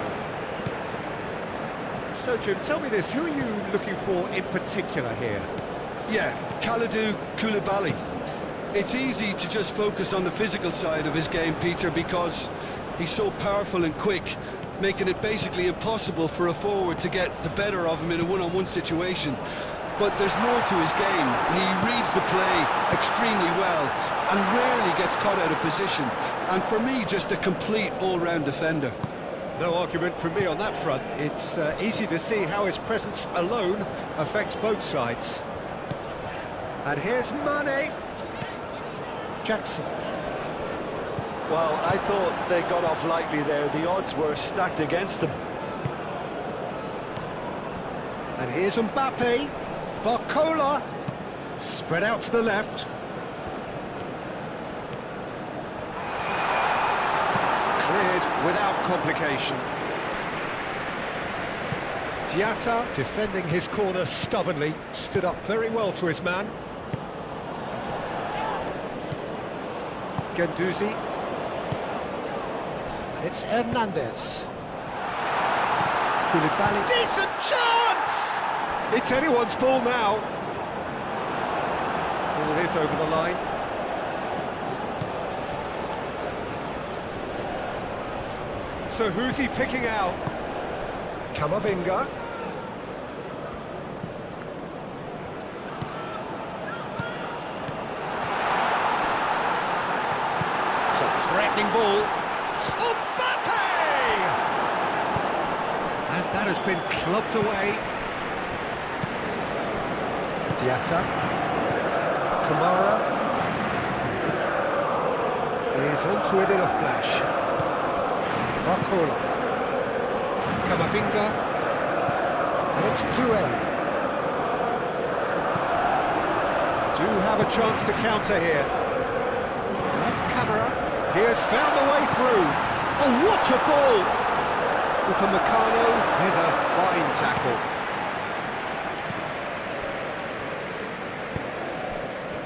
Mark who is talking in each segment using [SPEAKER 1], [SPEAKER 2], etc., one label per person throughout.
[SPEAKER 1] go. So, Jim, tell me this, who are you looking for in particular here?
[SPEAKER 2] Yeah, Kalidou Koulibaly. It's easy to just focus on the physical side of his game, Peter, because he's so powerful and quick, making it basically impossible for a forward to get the better of him in a one-on-one situation. But there's more to his game. He reads the play extremely well and rarely gets caught out of position. And for me, just a complete all-round defender.
[SPEAKER 1] No argument from me on that front. It's easy to see how his presence alone affects both sides. And here's Mane. Jackson.
[SPEAKER 3] Well, I thought they got off lightly there. The odds were stacked against them.
[SPEAKER 1] And here's Mbappe. Barcola. Spread out to the left. Cleared without complication. Diatta, defending his corner stubbornly, stood up very well to his man. Guendouzi. And it's Hernandez. Koulibaly. Decent chance! It's anyone's ball now. Ball is over the line. So who's he picking out? Camavinga. It's a threatening ball. Mbappe! And that has been clubbed away. Diatta. Kamara. Is onto it in a flash. Barcola. Camavinga. And it's 2-a. Do have a chance to counter here. That's Kamara. He has found the way through. Oh, what a ball! Upamecano with a fine tackle.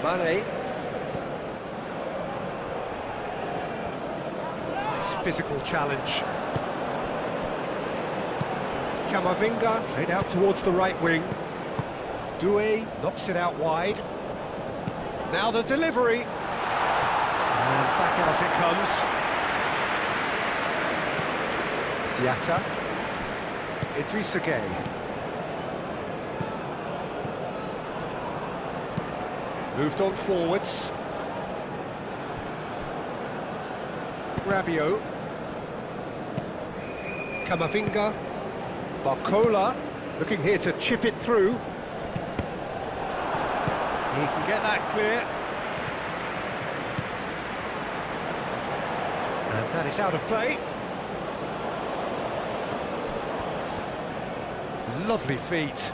[SPEAKER 1] Mane. Nice physical challenge. Camavinga played out towards the right wing. Doué knocks it out wide. Now the delivery. And back out it comes. Diatta. Idrissa Gueye. Moved on forwards. Rabiot. Camavinga. Barcola, looking here to chip it through. He can get that clear. And that is out of play. Lovely feet.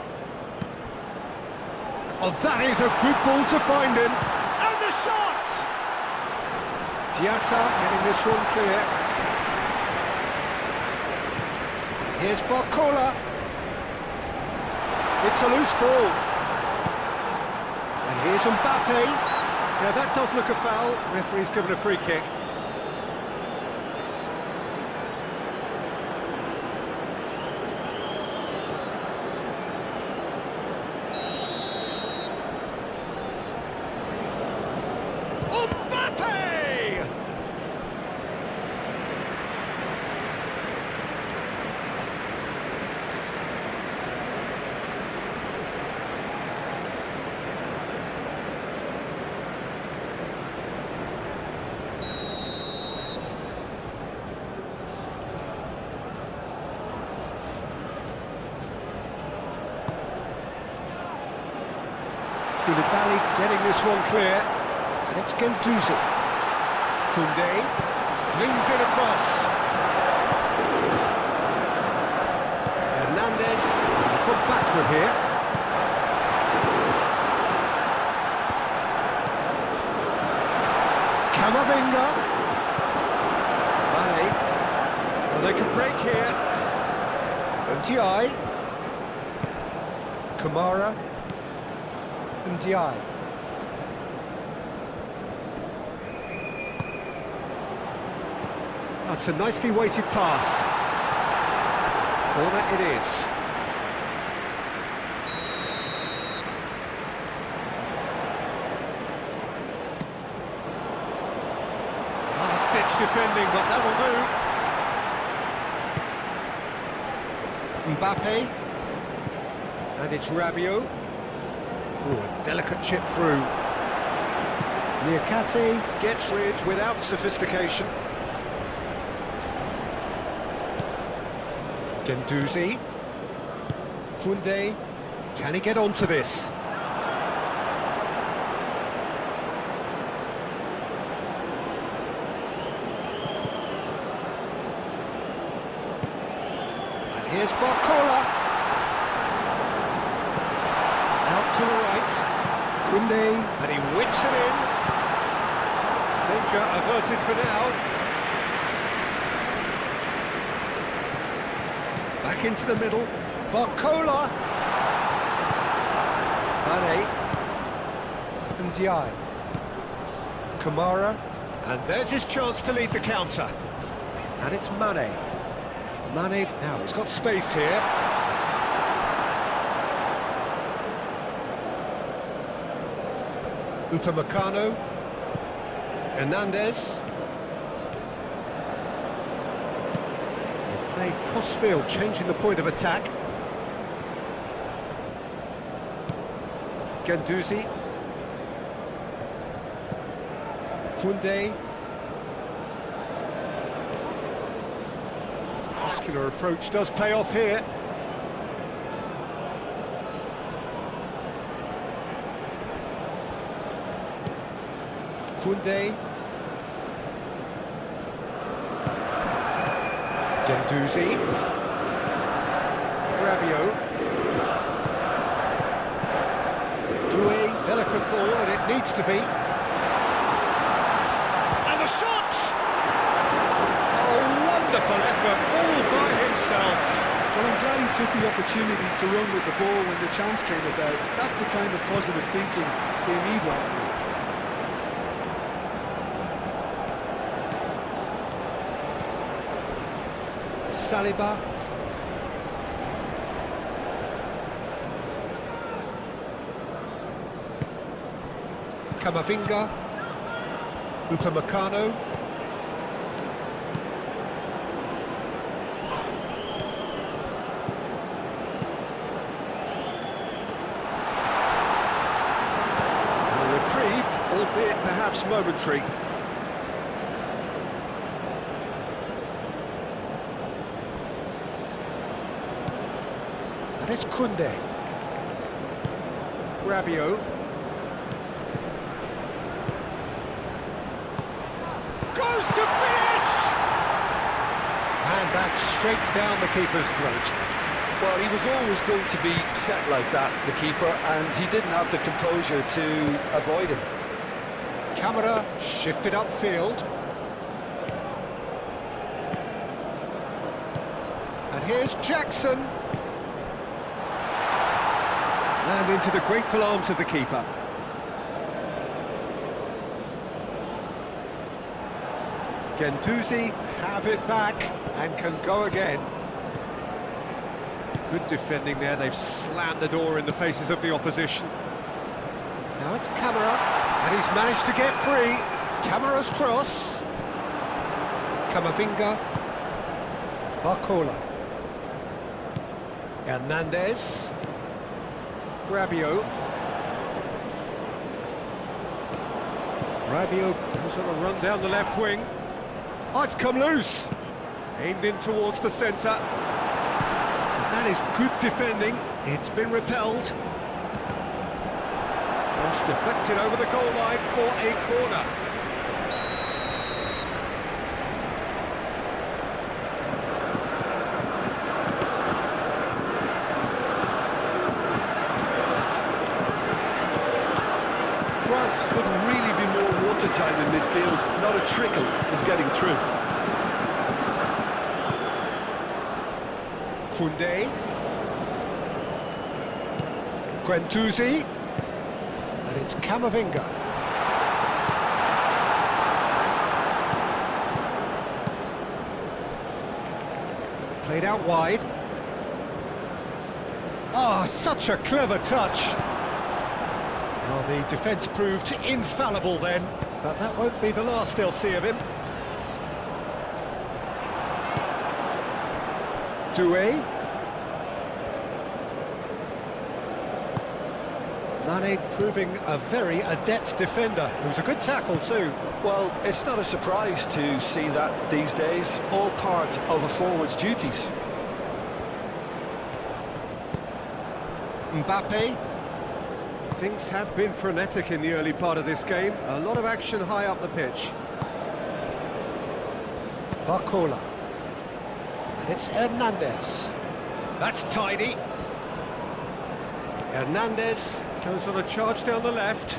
[SPEAKER 1] Oh, that is a good ball to find him. And the shot! Diatta getting this one clear. Here's Barcola. It's a loose ball. And here's Mbappe. Now that does look a foul. Referee's given a free kick. Koulibaly getting this one clear, and it's Guendouzi. Koundé flings it across. Hernandez has gone backward here. Camavinga. Mane. Well, they can break here. Ndiaye. Kamara. Ndiaye. That's a nicely weighted pass. Corner it is. Last-ditch defending, but that'll do. Mbappe. And it's Rabiot. Ooh, a delicate chip through. Niakate gets rid without sophistication. Gendouzi. Koundé. Can he get onto this? And here's Barcola. Out to the right. Koundé. And he whips it in. Danger averted for now. Back into the middle. Barcola. Mane. Ndiaye. Kamara. And there's his chance to lead the counter. And it's Mane. Mane, now he's got space here. Upamecano. Hernandez. They play cross-field, changing the point of attack. Gendouzi. Koundé. Muscular approach does pay off here. Koundé. Gendouzi. Rabiot. Doué, delicate ball, and it needs to be. And the shot! Oh, wonderful effort, all by himself.
[SPEAKER 2] Well, I'm glad he took the opportunity to run with the ball when the chance came about. That's the kind of positive thinking they need right now.
[SPEAKER 1] Saliba. Camavinga. Upamecano. A reprieve, albeit perhaps momentary. And it's Koundé. Rabiot. Goes to finish! And that's straight down the keeper's throat.
[SPEAKER 3] Well, he was always going to be set like that, the keeper, and he didn't have the composure to avoid him.
[SPEAKER 1] Camera shifted upfield. And here's Jackson. And into the grateful arms of the keeper. Gendouzi have it back and can go again. Good defending there, they've slammed the door in the faces of the opposition. Now it's Camara, and he's managed to get free. Camara's cross. Camavinga. Barcola. Hernandez. Rabiot. Rabiot goes on a run down the left wing. Oh, it's come loose. Aimed in towards the centre. And that is good defending. It's been repelled. Cross deflected over the goal line for a corner.
[SPEAKER 2] France couldn't really be more watertight in midfield. Not a trickle is getting through.
[SPEAKER 1] Koundé. Gendouzi. And it's Camavinga. Played out wide. Oh, such a clever touch. Well, the defence proved infallible then, but that won't be the last they'll see of him. Doué. Mane proving a very adept defender. It was a good tackle too.
[SPEAKER 3] Well, it's not a surprise to see that these days, all part of a forward's duties.
[SPEAKER 1] Mbappe. Things have been frenetic in the early part of this game. A lot of action high up the pitch. Barcola. And it's Hernandez. That's tidy. Hernandez goes on a charge down the left.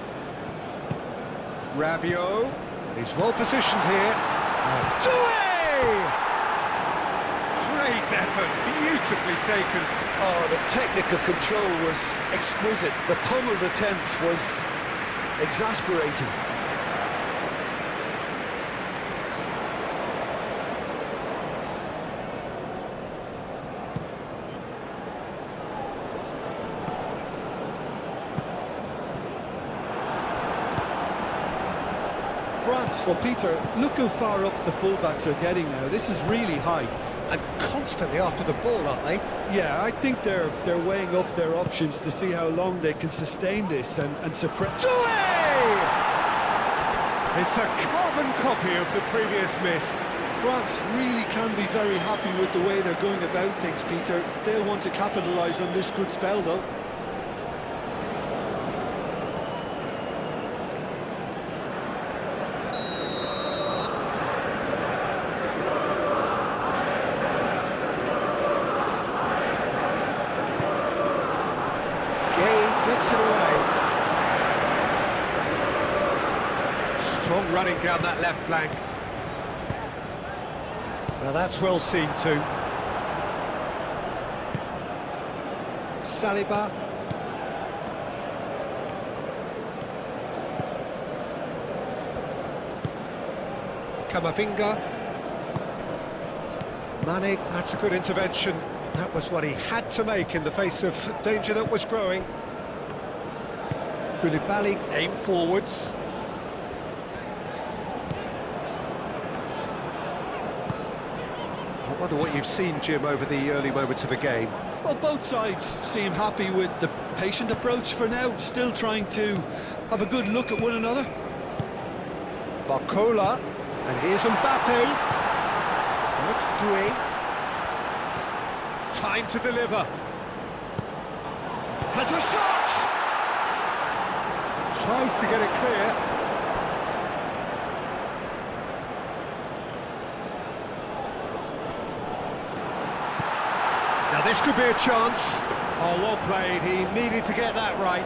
[SPEAKER 1] Rabiot. He's well positioned here. Doué! Great effort, beautifully taken.
[SPEAKER 3] Oh, the technical control was exquisite. The pummeled attempt was exasperating. France, well, Peter, look how far up the fullbacks are getting now. This is really high.
[SPEAKER 1] And constantly after the ball, aren't they?
[SPEAKER 3] Yeah, I think they're weighing up their options to see how long they can sustain this and suppress.
[SPEAKER 1] Doué! It's a carbon copy of the previous miss.
[SPEAKER 3] France really can be very happy with the way they're going about things, Peter. They'll want to capitalise on this good spell, though.
[SPEAKER 1] Gets it away. Strong running down that left flank. Now that's well seen too. Saliba. Camavinga. Mane, that's a good intervention. That was what he had to make in the face of danger that was growing. Koulibaly aim forwards. I wonder what you've seen, Jim, over the early moments of the game.
[SPEAKER 2] Well, both sides seem happy with the patient approach for now, still trying to have a good look at one another.
[SPEAKER 1] Barcola, and here's Mbappe. Now it's Doué. Time to deliver. Has a shot! Tries to get it clear. Now this could be a chance. Oh, well played. He needed to get that right.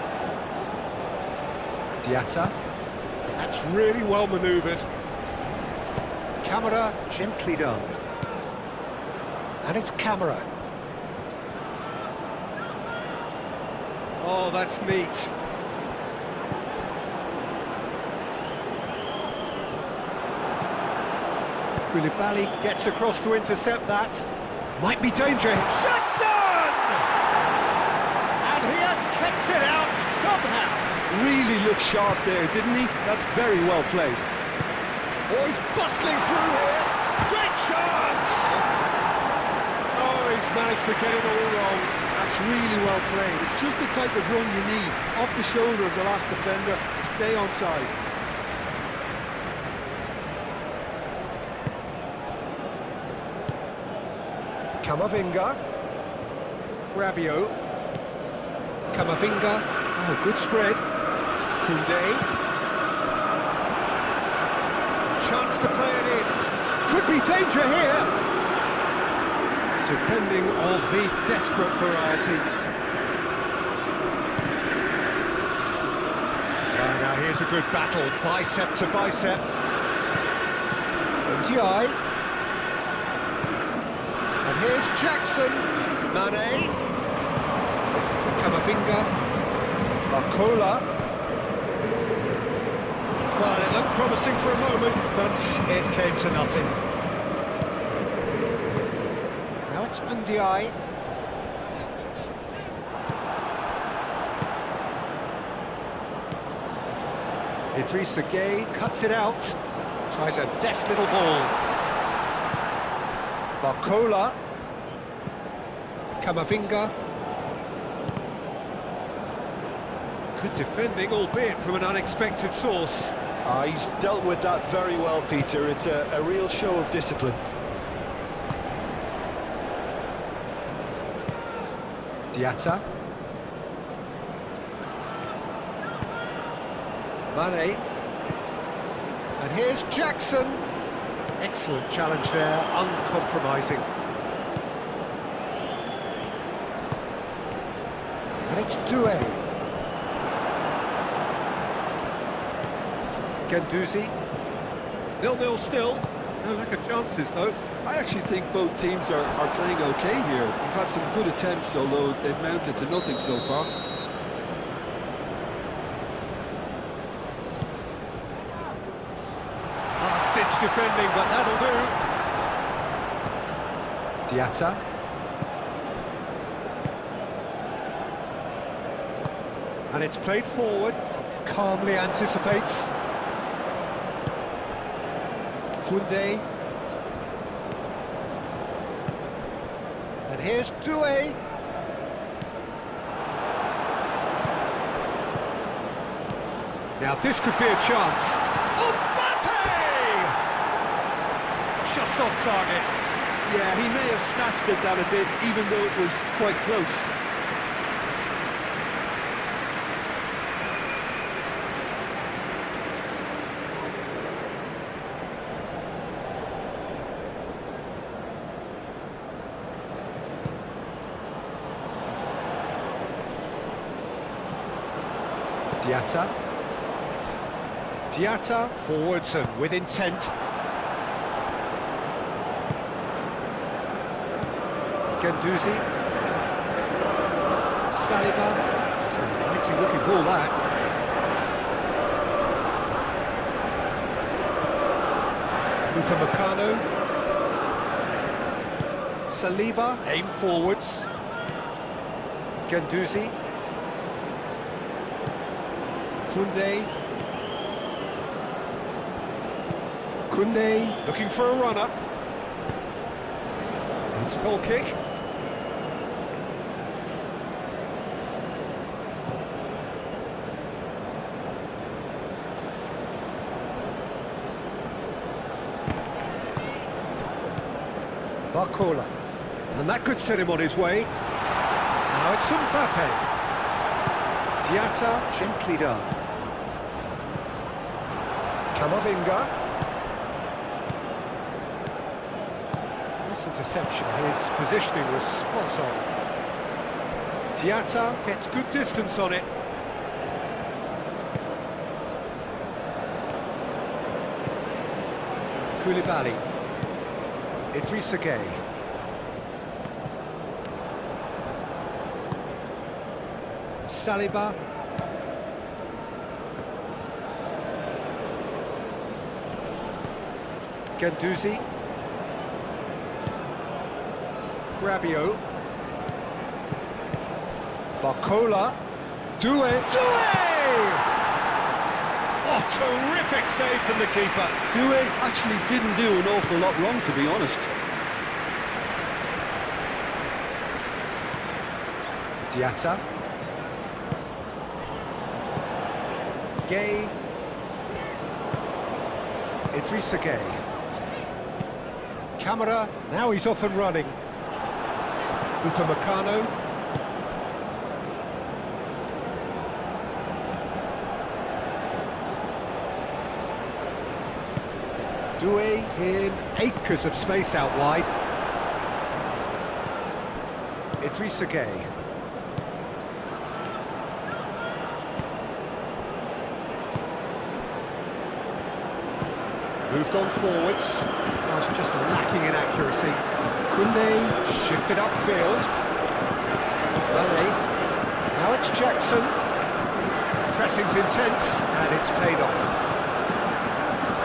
[SPEAKER 1] Diatta. That's really well manoeuvred. Camera gently done. And it's Camera. Oh, that's neat. Koulibaly gets across to intercept that. Might be danger. Jackson! And he has kept it out somehow.
[SPEAKER 2] Really looked sharp there, didn't he? That's very well played.
[SPEAKER 1] Oh, he's bustling through here. Great chance! Oh, he's managed to get it all wrong.
[SPEAKER 2] That's really well played. It's just the type of run you need. Off the shoulder of the last defender, stay onside.
[SPEAKER 1] Camavinga. Rabiot. Camavinga. Oh, good spread. Koundé. A chance to play it in. Could be danger here. Defending of the desperate variety. Oh, now here's a good battle, bicep to bicep. Ndiaye. And here's Jackson. Mane. Camavinga. Barcola. Well, it looked promising for a moment, but it came to nothing. Now it's Ndiaye. Idrissa Gueye cuts it out. Tries a deft little ball. Barcola. Camavinga. Good defending, albeit from an unexpected source.
[SPEAKER 3] He's dealt with that very well, Peter. It's a real show of discipline.
[SPEAKER 1] Diatta. Mane. And here's Jackson. Excellent challenge there, uncompromising. And it's Doué. Guendouzi. 0-0 still. No lack of chances, though.
[SPEAKER 2] I actually think both teams are playing okay here. We've had some good attempts, although they've mounted to nothing so far.
[SPEAKER 1] Last-ditch defending, but that'll do. Diatta. And it's played forward. Calmly anticipates. Koundé. And here's Doué. Now this could be a chance. Mbappe! Just off target.
[SPEAKER 2] Yeah, he may have snatched at that a bit, even though it was quite close.
[SPEAKER 1] Diatta. Diatta forwards and with intent. Guendouzi. Saliba. It's an inviting looking ball, that. Upamecano. Saliba, aim forwards. Guendouzi. Koundé. Koundé looking for a runner. It's a goal kick. Barcola. And that could set him on his way. Now it's Mbappe. Diatta, gently done. Camavinga. This interception, his positioning was spot on. Diatta gets good distance on it. Koulibaly. Idrissa Gueye. Saliba. Guendouzi. Rabiot. Barcola. Doué. Oh, terrific save from the keeper.
[SPEAKER 2] Doué actually didn't do an awful lot wrong, to be honest.
[SPEAKER 1] Diatta. Gueye. Idrissa Gueye. Camera, now he's off and running. Upamecano. Doué in acres of space out wide. Idrissa Gueye. Moved on forwards. Was just lacking in accuracy. Koundé shifted upfield. Mane. Now it's Jackson. Pressing's intense and it's paid off.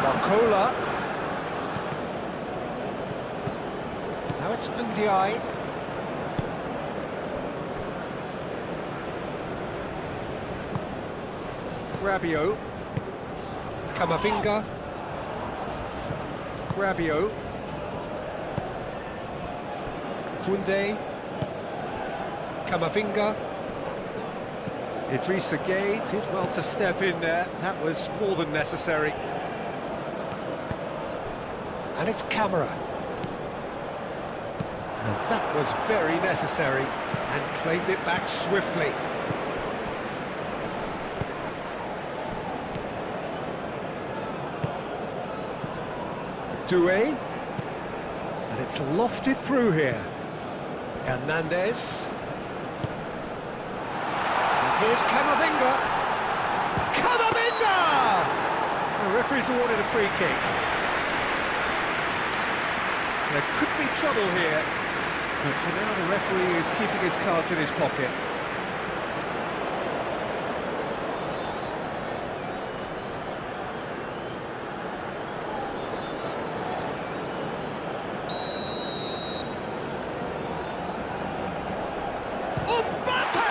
[SPEAKER 1] Barcola. Now it's Ndiaye. Rabiot. Camavinga. Rabiot. Koundé. Camavinga. Idrissa Gueye did well to step in there. That was more than necessary. And it's Camara. And that was very necessary, and claimed it back swiftly. Doué. And it's lofted through here. Hernandez. And here's Camavinga. Camavinga! The referee's awarded a free kick. There could be trouble here, but for now the referee is keeping his cards in his pocket. Mbappe!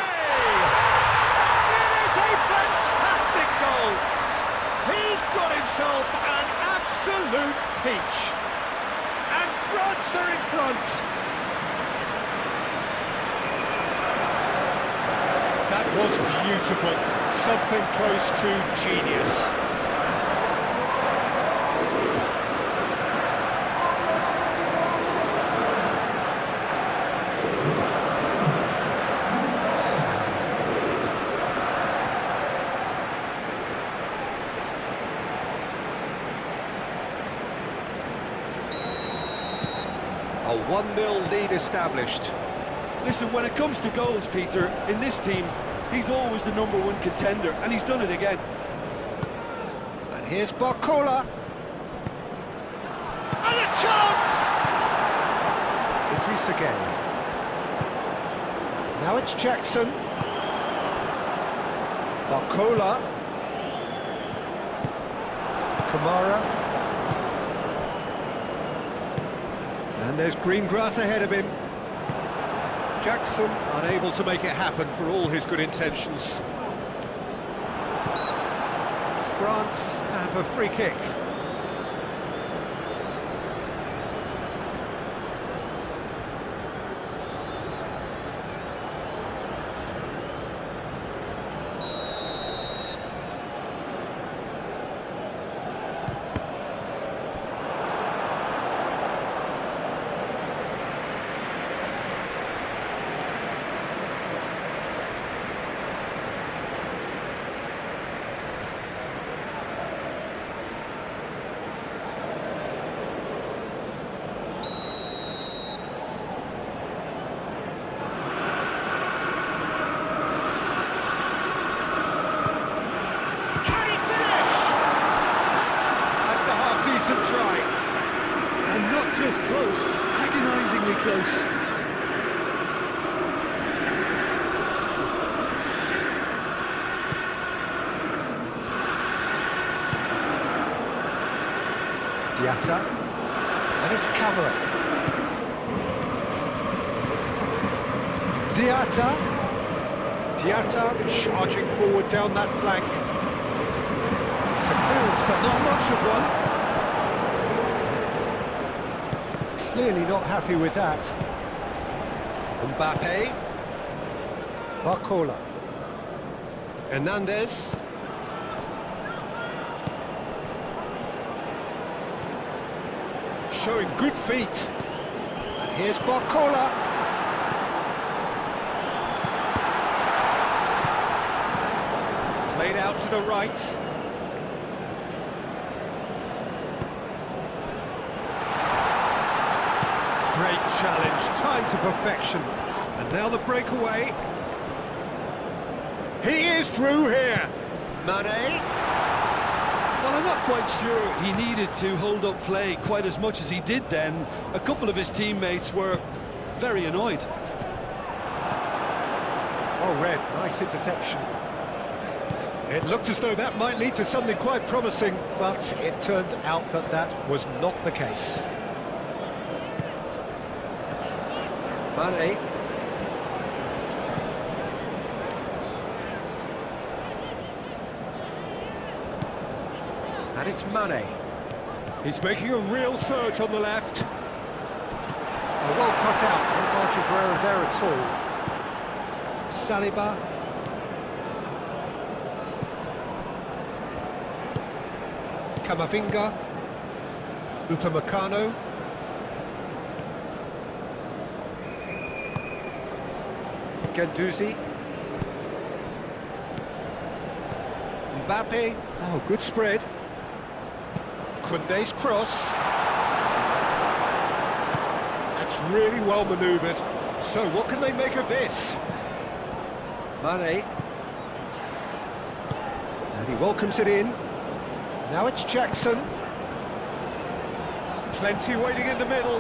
[SPEAKER 1] It is a fantastic goal! He's got himself an absolute peach. And France are in front. That was beautiful. Something close to genius. A 1-0 lead established.
[SPEAKER 3] Listen, when it comes to goals, Peter, in this team, he's always the #1 contender, and he's done it again.
[SPEAKER 1] And here's Barcola. And a chance! Idrissa Gueye. Now it's Jackson. Barcola. Kamara. And there's green grass ahead of him. Jackson unable to make it happen for all his good intentions. France have a free kick.
[SPEAKER 3] Just close, agonisingly close.
[SPEAKER 1] Diatta, and it's Camara. Diatta charging forward down that flank. It's a clearance, but not much of one. Clearly not happy with that. Mbappe. Barcola. Hernandez. Showing good feet. And here's Barcola. Played out to the right. Great challenge, time to perfection. And now the breakaway. He is through here. Mane.
[SPEAKER 3] Well, I'm not quite sure he needed to hold up play quite as much as he did then. A couple of his teammates were very annoyed.
[SPEAKER 1] Oh, Red, nice interception. It looked as though that might lead to something quite promising, but it turned out that that was not the case. Mane. And it's Mane. He's making a real surge on the left. Well cut out, no margin for error there at all. Saliba. Camavinga. Upamecano. Guendouzi. Mbappe. Oh, good spread. Koundé's cross. That's really well manoeuvred. So what can they make of this? Mane. And he welcomes it in. Now it's Jackson. Plenty waiting in the middle.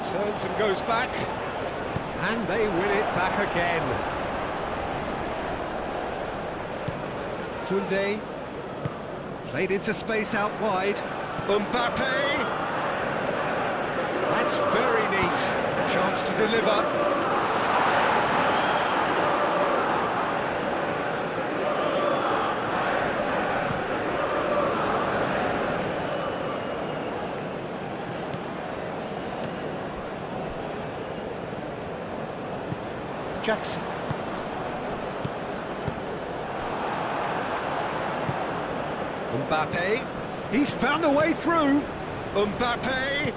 [SPEAKER 1] Turns and goes back. And they win it back again. Koundé. Played into space out wide. Mbappe! That's very neat. Chance to deliver. Jackson. Mbappe. He's found a way through. Mbappe.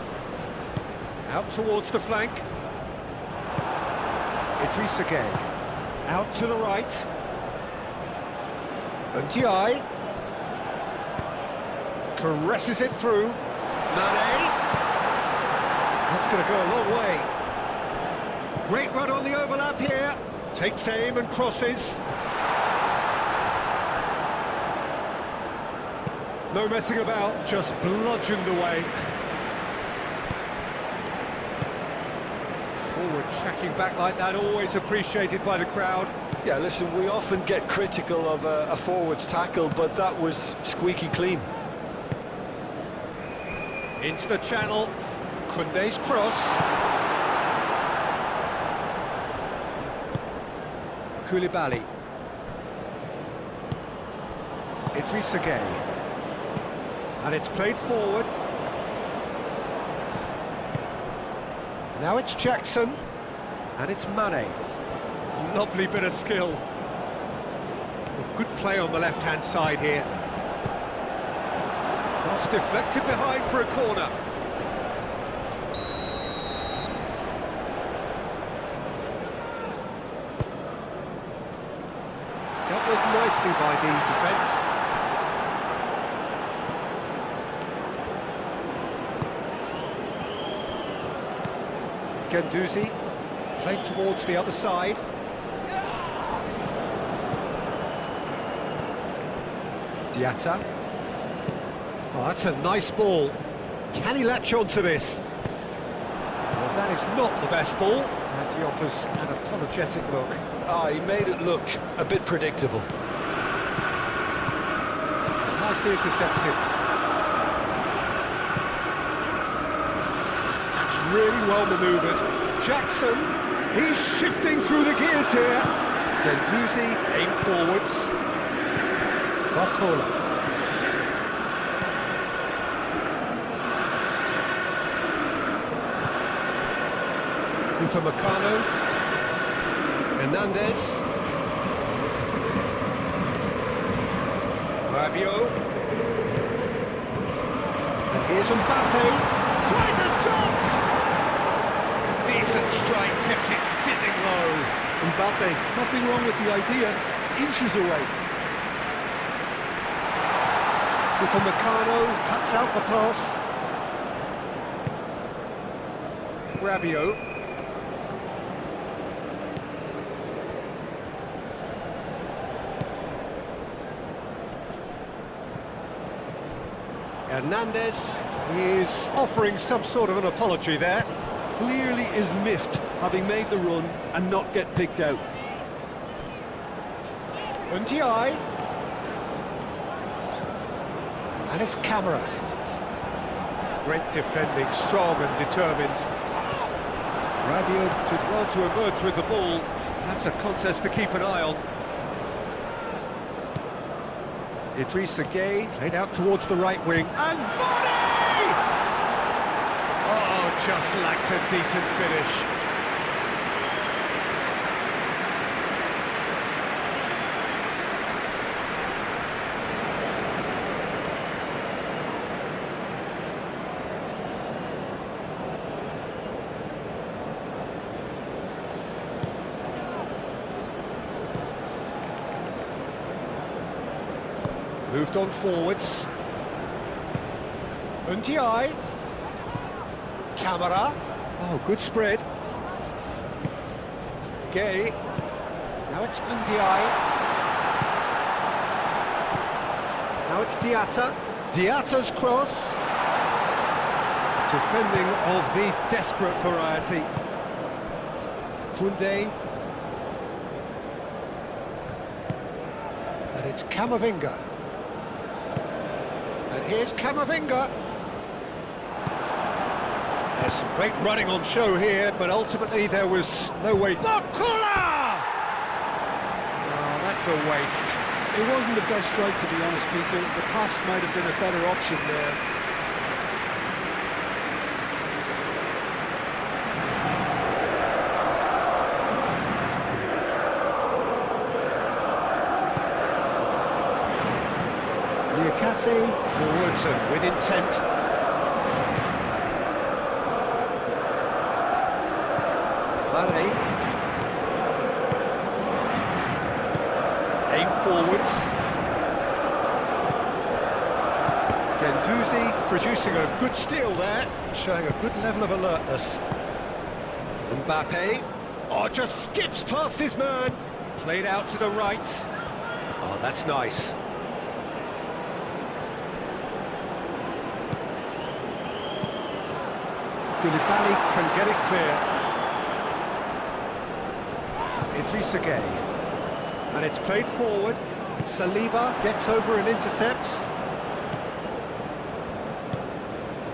[SPEAKER 1] Out towards the flank. Idrissa Gueye. Out to the right. Ndiaye. Caresses it through. Mane. That's going to go a long way. Great run on the overlap here. Takes aim and crosses. No messing about, just bludgeoned away. Forward tracking back like that, always appreciated by the crowd.
[SPEAKER 2] Yeah, listen, we often get critical of a forward's tackle, but that was squeaky clean.
[SPEAKER 1] Into the channel. Koundé's cross. Koulibaly. Idrissa Gueye. And it's played forward. Now it's Jackson. And it's Mane. Lovely bit of skill. Good play on the left-hand side here. Cross deflected behind for a corner. Dealt with nicely by the defence. Guendouzi, played towards the other side. Diatta. Oh, that's a nice ball. Can he latch on to this? Well, that is not the best ball, and he offers an apologetic look.
[SPEAKER 2] Ah, he made it look a bit predictable.
[SPEAKER 1] Nicely intercepted. That's really well manoeuvred. Jackson, he's shifting through the gears here. Guendouzi, aim forwards. Barcola. Upamecano. Hernandez. Rabiot. And here's Mbappe. Tries a shot! Decent strike, kept it fizzing low.
[SPEAKER 3] Mbappe, nothing wrong with the idea, inches away.
[SPEAKER 1] Upamecano cuts out the pass. Rabiot. Hernandez is offering some sort of an apology there.
[SPEAKER 3] Clearly is miffed, having made the run and not get picked out.
[SPEAKER 1] Ndiaye. And it's Camara. Great defending, strong and determined. Rabiot did well to emerge with the ball. That's a contest to keep an eye on. Idrissa Gueye played out towards the right wing, and Body! Oh, just lacked a decent finish. Moved on forwards. Ndiaye. Camera. Oh, good spread. Gueye. Now it's Ndiaye. Now it's Diatta. Diatta's cross. Defending of the desperate variety. Koundé. And it's Camavinga. And here's Camavinga. There's some great running on show here, but ultimately there was no way. Bakula! Oh, that's a waste.
[SPEAKER 3] It wasn't the best strike, to be honest, Peter. The pass might have been a better option there.
[SPEAKER 1] Forwards and with intent. Mane. Aim forwards. Guendouzi producing a good steal there, showing a good level of alertness. Mbappe. Oh, just skips past his man. Played out to the right. Oh, that's nice. Koulibaly can get it clear. Idrissa Gueye. And it's played forward. Saliba gets over and intercepts.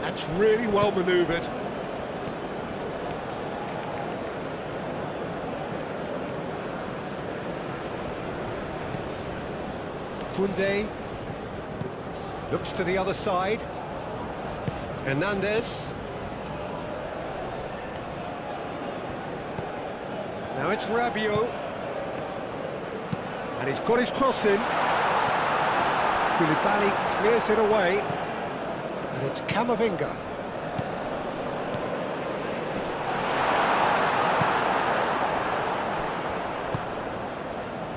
[SPEAKER 1] That's really well manoeuvred. Koundé looks to the other side. Hernandez. Now it's Rabiot. And he's got his cross in. Koulibaly clears it away. And it's Camavinga.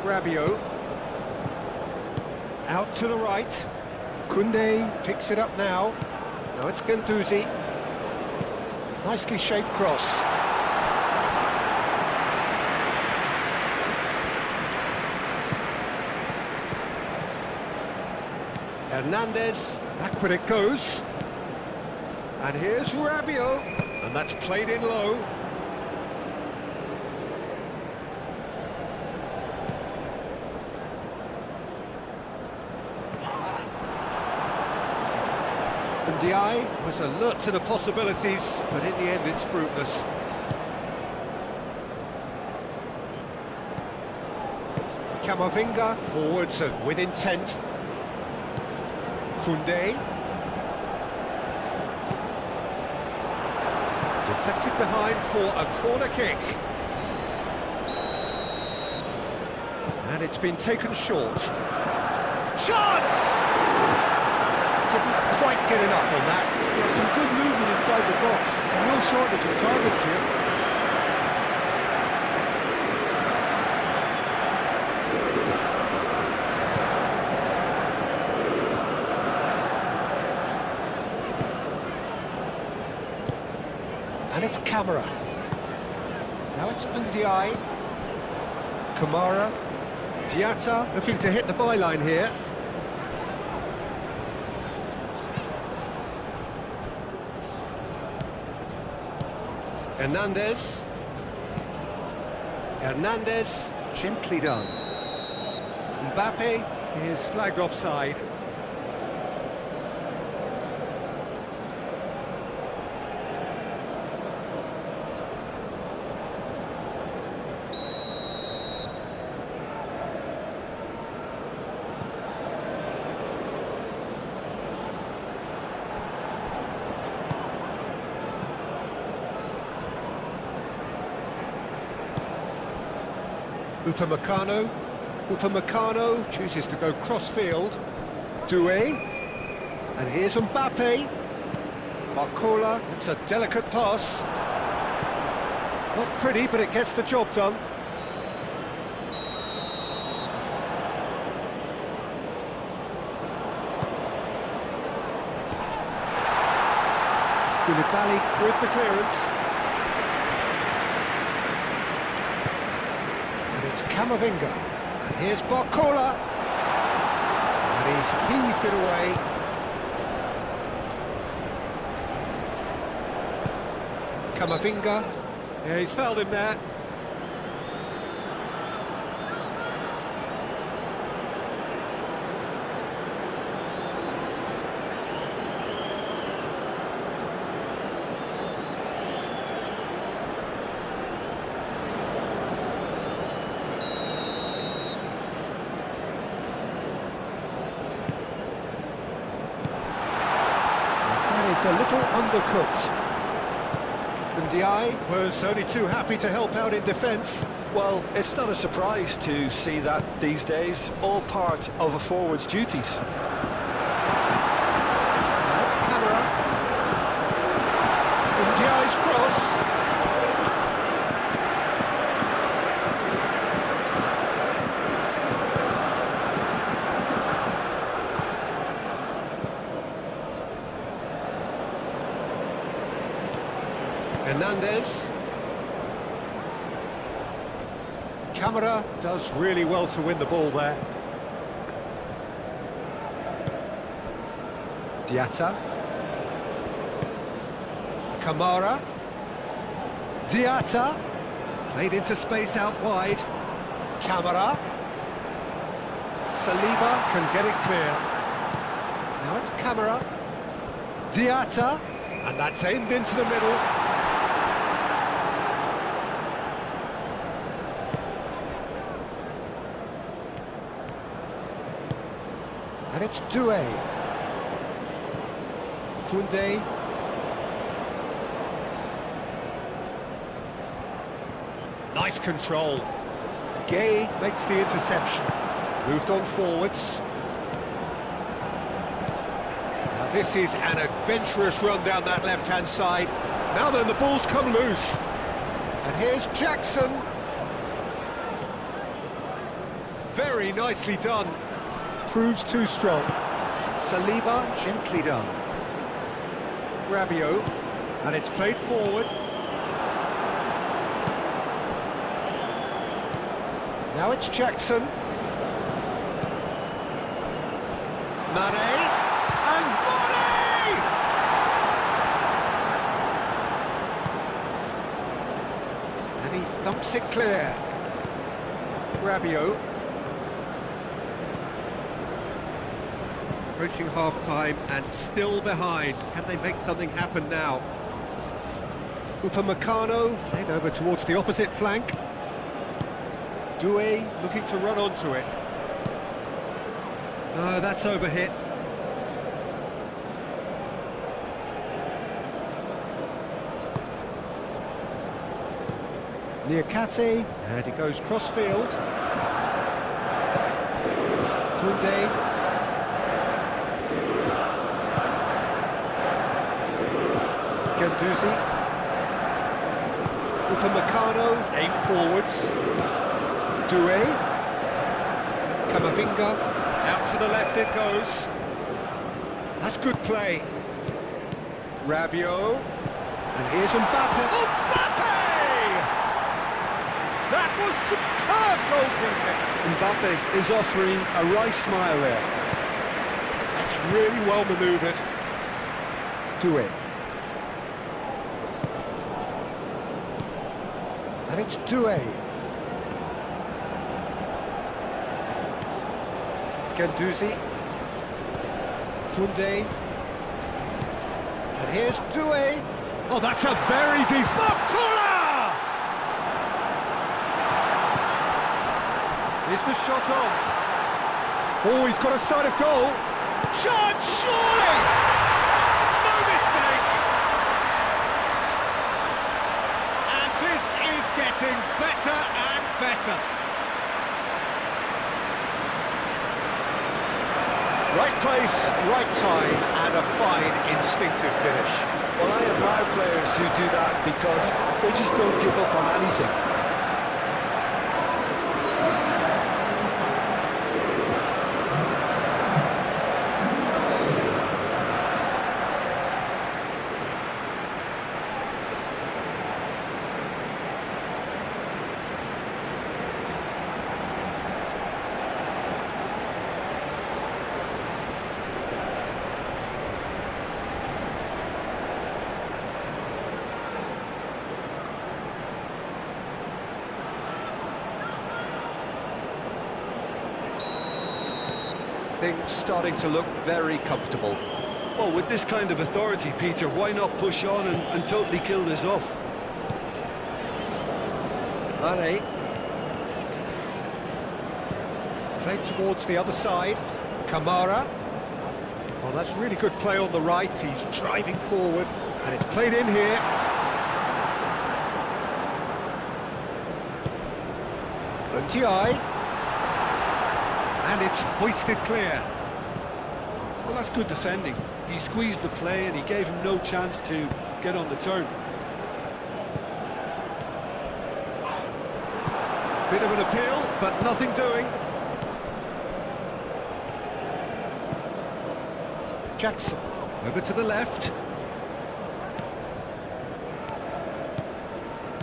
[SPEAKER 1] Rabiot. Out to the right. Koundé picks it up now. Now it's Guendouzi. Nicely shaped cross. Hernandez, backward it goes. And here's Rabiot, and that's played in low. Ndiaye was alert to the possibilities, but in the end it's fruitless. Camavinga, forwards and with intent. Koundé. Deflected behind for a corner kick. And it's been taken short. Chance! Didn't quite get enough on that.
[SPEAKER 3] Yeah, some good movement inside the box. No shortage of targets here.
[SPEAKER 1] And it's Camera. Now it's Ndiaye. Kamara. Diatta looking to hit the byline here. Hernandez. Hernandez, gently done. Mbappe is flagged offside. Upamecano. Upamecano chooses to go cross-field. Doué. And here's Mbappe. Barcola, it's a delicate pass. Not pretty, but it gets the job done. Koulibaly with the clearance. And it's Camavinga. And here's Barcola. And he's heaved it away. Camavinga. Yeah, he's fouled him there. That is a little undercooked. And Ndiaye was only too happy to help out in defence.
[SPEAKER 2] Well, it's not a surprise to see that these days, all part of a forward's duties.
[SPEAKER 1] That's Camara. Ndiaye's cross. Hernandez. Camara does really well to win the ball there. Diatta. Kamara. Diatta. Played into space out wide. Camara. Saliba can get it clear. Now it's Camara. Diatta. And that's aimed into the middle. And it's Doué. Koundé. Nice control. Gay makes the interception. Moved on forwards. Now this is an adventurous run down that left-hand side. Now then, the ball's come loose. And here's Jackson. Very nicely done. Proves too strong. Saliba, gently done. Rabiot, and it's played forward. Now it's Jackson. Mane, and Mane! And he thumps it clear. Rabiot. Approaching half-time and still behind. Can they make something happen now? Upamecano played over towards the opposite flank. Doué looking to run onto it. No, that's overhit. Niakate, and he goes cross-field. Koundé. Guendouzi. Upamecano, aim forwards. Doué. Camavinga, out to the left it goes. That's good play. Rabiot. And here's Mbappe. Mbappe! That was superb goalkeeping.
[SPEAKER 2] Mbappe is offering a wry smile there.
[SPEAKER 1] That's really well manoeuvred. Doué. And it's Doué. Guendouzi. Koundé. And here's Doué. Oh, that's a very decent... Barcola! Is the shot on? Oh, he's got a sight of goal. Chance, surely! No mistake! And this is getting better and better. Right place, right time, and a fine instinctive finish.
[SPEAKER 3] Well, I admire players who do that because they just don't give up on anything.
[SPEAKER 1] Things starting to look very comfortable.
[SPEAKER 2] Well, with this kind of authority, Peter, why not push on and totally kill this off?
[SPEAKER 1] Mane. Played towards the other side. Kamara. Well, that's really good play on the right. He's driving forward, and it's played in here. Lundiai. And it's hoisted clear.
[SPEAKER 2] Well, that's good defending. He squeezed the play and he gave him no chance to get on the turn.
[SPEAKER 1] Bit of an appeal, but nothing doing. Jackson, over to the left.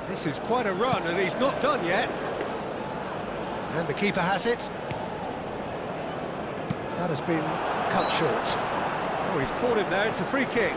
[SPEAKER 1] This is quite a run, and he's not done yet. And the keeper has it. That has been cut short. Oh, he's caught him there, it's a free kick.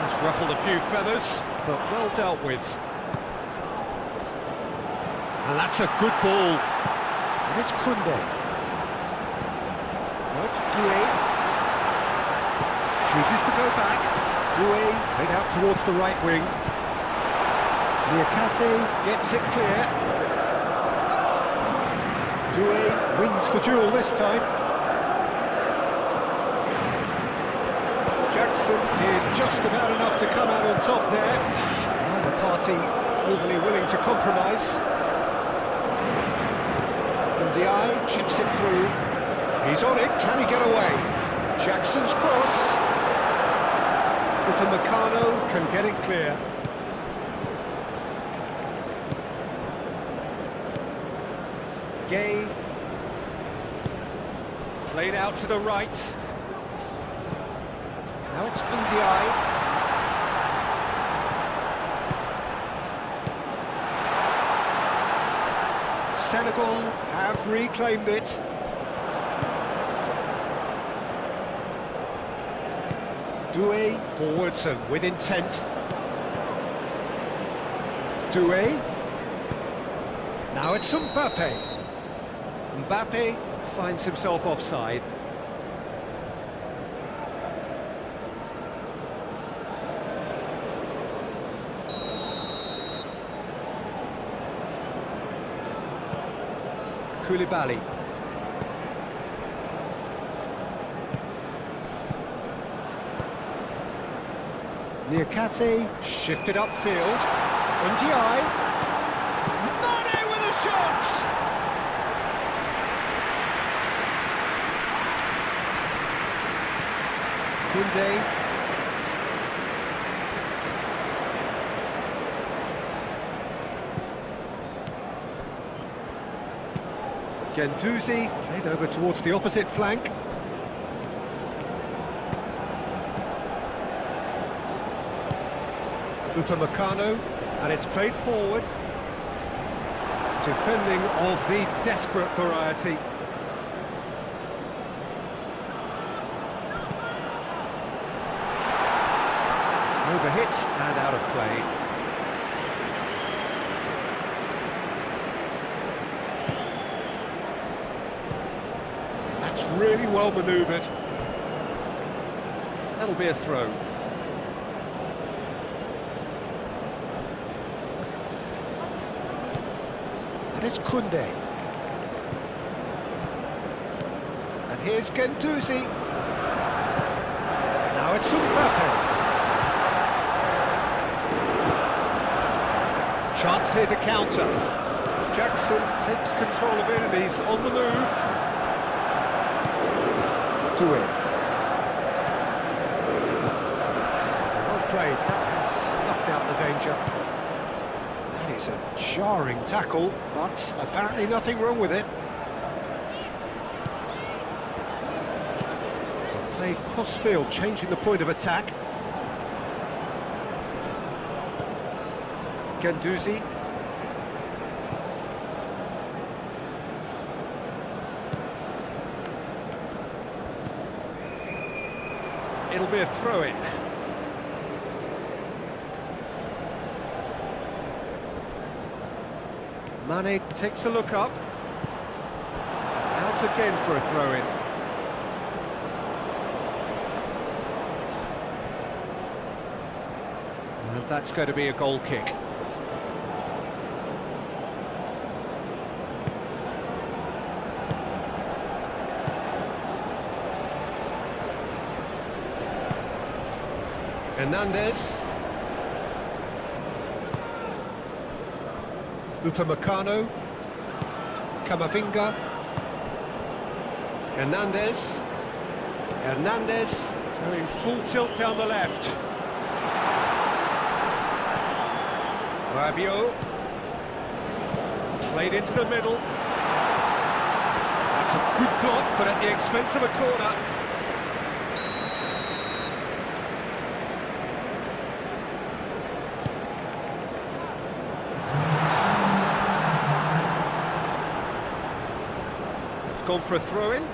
[SPEAKER 1] It's ruffled a few feathers, but well dealt with. And that's a good ball. And it's Kunde. Now it's Doué. Chooses to go back. Doué played out towards the right wing. Niakate gets it clear. Doué wins the duel this time. Jackson did just about enough to come out on top there. Neither party overly willing to compromise. Ndiaye chips it through. He's on it, can he get away? Jackson's cross. Upamecano can get it clear. Gay. Played out to the right. Now it's Ndiaye. Senegal have reclaimed it. Doué forwards and with intent. Doué. Now it's Mbappe. Mbappe finds himself offside. Koulibaly. Niakate shifted upfield. Ndiaye. Mane with a shot! Kunde. Gendouzi played over towards the opposite flank. Upamecano, and it's played forward. Defending of the desperate variety. Overhit and out of play. That's really well manoeuvred. That'll be a throw. And it's Koundé. And here's Guendouzi. Now it's Mbappe. Chance here to counter. Jackson takes control of it and he's on the move. Doué. Well played, that has snuffed out the danger. That is a jarring tackle, but apparently nothing wrong with it. Played cross-field, changing the point of attack. Guendouzi. It'll be a throw-in. Mane takes a look up. Out again for a throw-in. And that's going to be a goal kick. Hernandez. Upamecano. Camavinga. Hernandez. Hernandez going full tilt down the left. Rabiot. Played into the middle. That's a good block, but at the expense of a corner. Gone for a throw-in.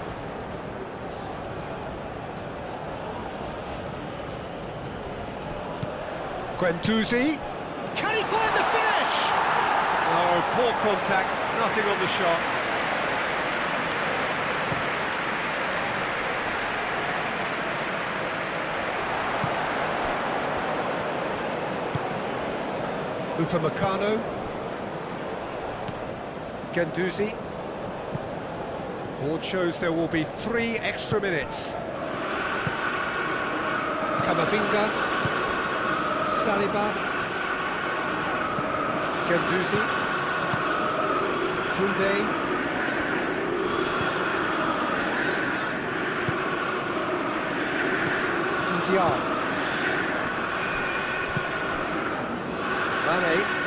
[SPEAKER 1] Guendouzi. Can he find the finish? Oh, poor contact, nothing on the shot. Upamecano. Guendouzi. Board shows there will be 3 extra minutes. Camavinga, Saliba, Guendouzi, Koundé, Ndiaye, Mane.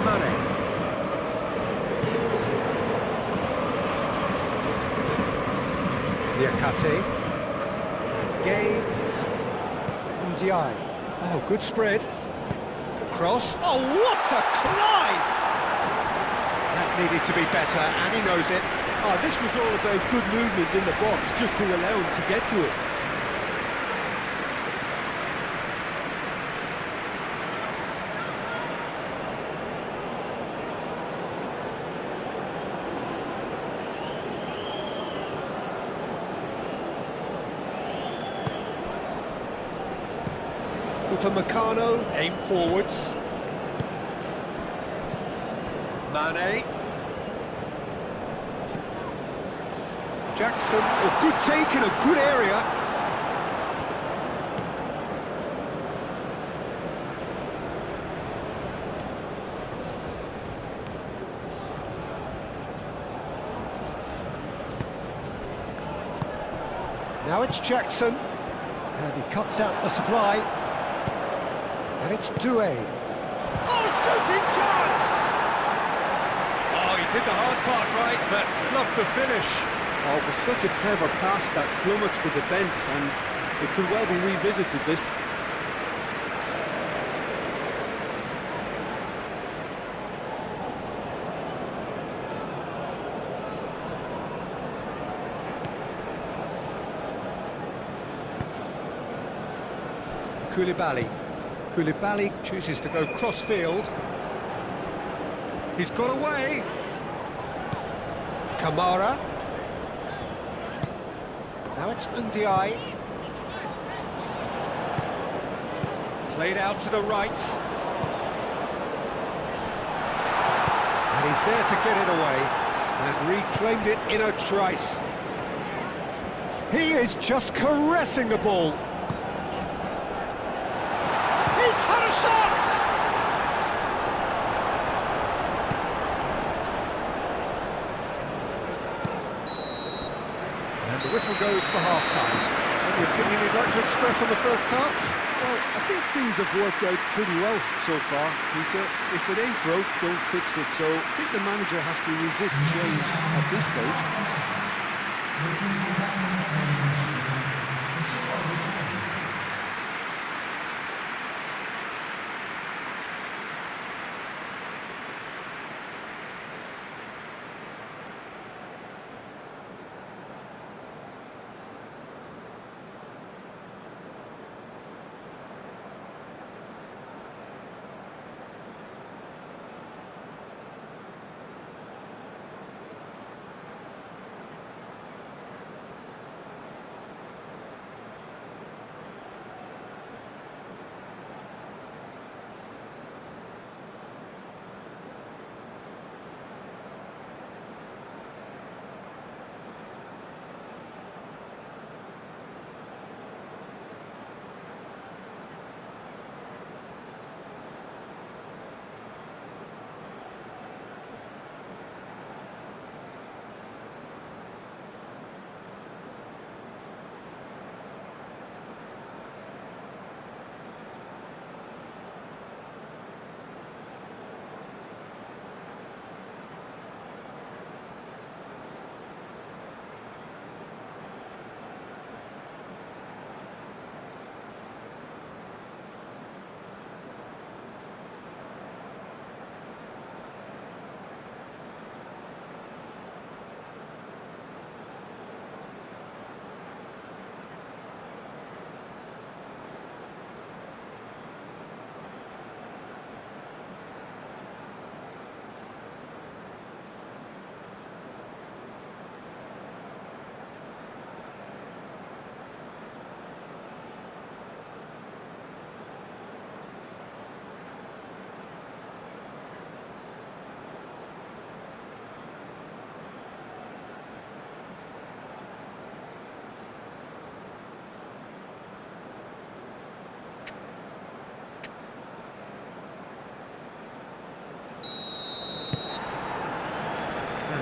[SPEAKER 1] Mane. Niakate. Gay. Ndiaye. Oh, good spread. Cross. Oh, what a climb! That needed to be better, and he knows it.
[SPEAKER 3] Oh, this was all about good movement in the box, just to allow him to get to it.
[SPEAKER 1] Upamecano, aim forwards. Mane. Jackson, oh, good take in a good area. Now it's Jackson, and he cuts out the supply. And it's Doué. Oh, shooting chance! Oh, he did the hard part right, but fluffed the finish.
[SPEAKER 3] Oh, it was such a clever pass that flummoxed the defence, and it could well be revisited, this.
[SPEAKER 1] Koulibaly chooses to go cross-field. He's got away. Kamara. Now it's Ndiaye. Played out to the right. And he's there to get it away. And reclaimed it in a trice. He is just caressing the ball. He's had a shot! And the whistle goes for half-time. Any opinion you'd like to express on the first half?
[SPEAKER 3] Well, I think things have worked out pretty well so far, Peter. If it ain't broke, don't fix it. So I think the manager has to resist change at this stage.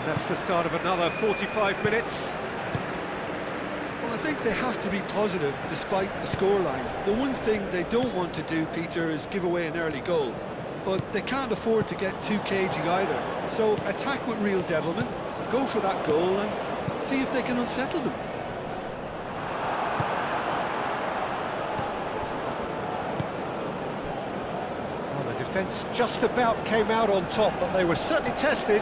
[SPEAKER 1] That's the start of another 45 minutes.
[SPEAKER 3] Well, I think they have to be positive despite the scoreline. The one thing they don't want to do, Peter, is give away an early goal. But they can't afford to get too cagey either. So attack with real devilment, go for that goal and see if they can unsettle them.
[SPEAKER 1] Well, the defence just about came out on top, but they were certainly tested.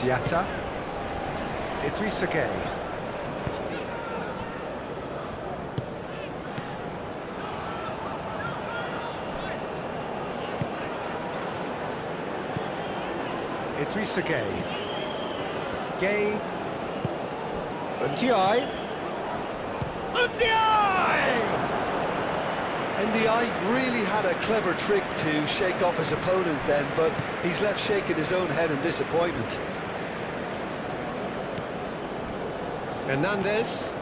[SPEAKER 1] Diatta, Idrissa Gueye. Idrissa Gueye. Gueye. Ndiaye. Ndiaye!
[SPEAKER 3] Ndiaye really had a clever trick to shake off his opponent then, but he's left shaking his own head in disappointment.
[SPEAKER 1] Hernandez.